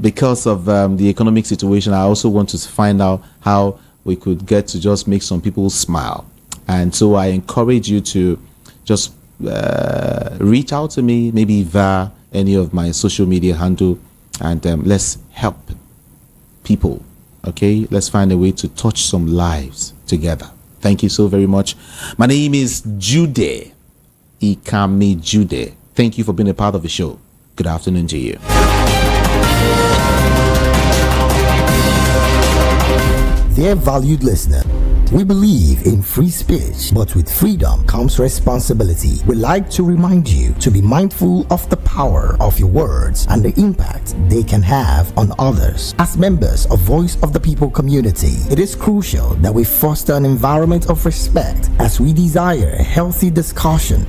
because of the economic situation, I also want to find out how we could get to just make some people smile. And so I encourage you to just reach out to me, maybe via any of my social media handle, and let's help people. Okay, let's find a way to touch some lives together. Thank you so very much. My name is Jude, Ikpeazu Jude. Thank you for being a part of the show. Good afternoon to you. Dear valued listener, we believe in free speech, but with freedom comes responsibility. We like to remind you to be mindful of the power of your words and the impact they can have on others. As members of Voice of the People community, it is crucial that we foster an environment of respect as we desire a healthy discussion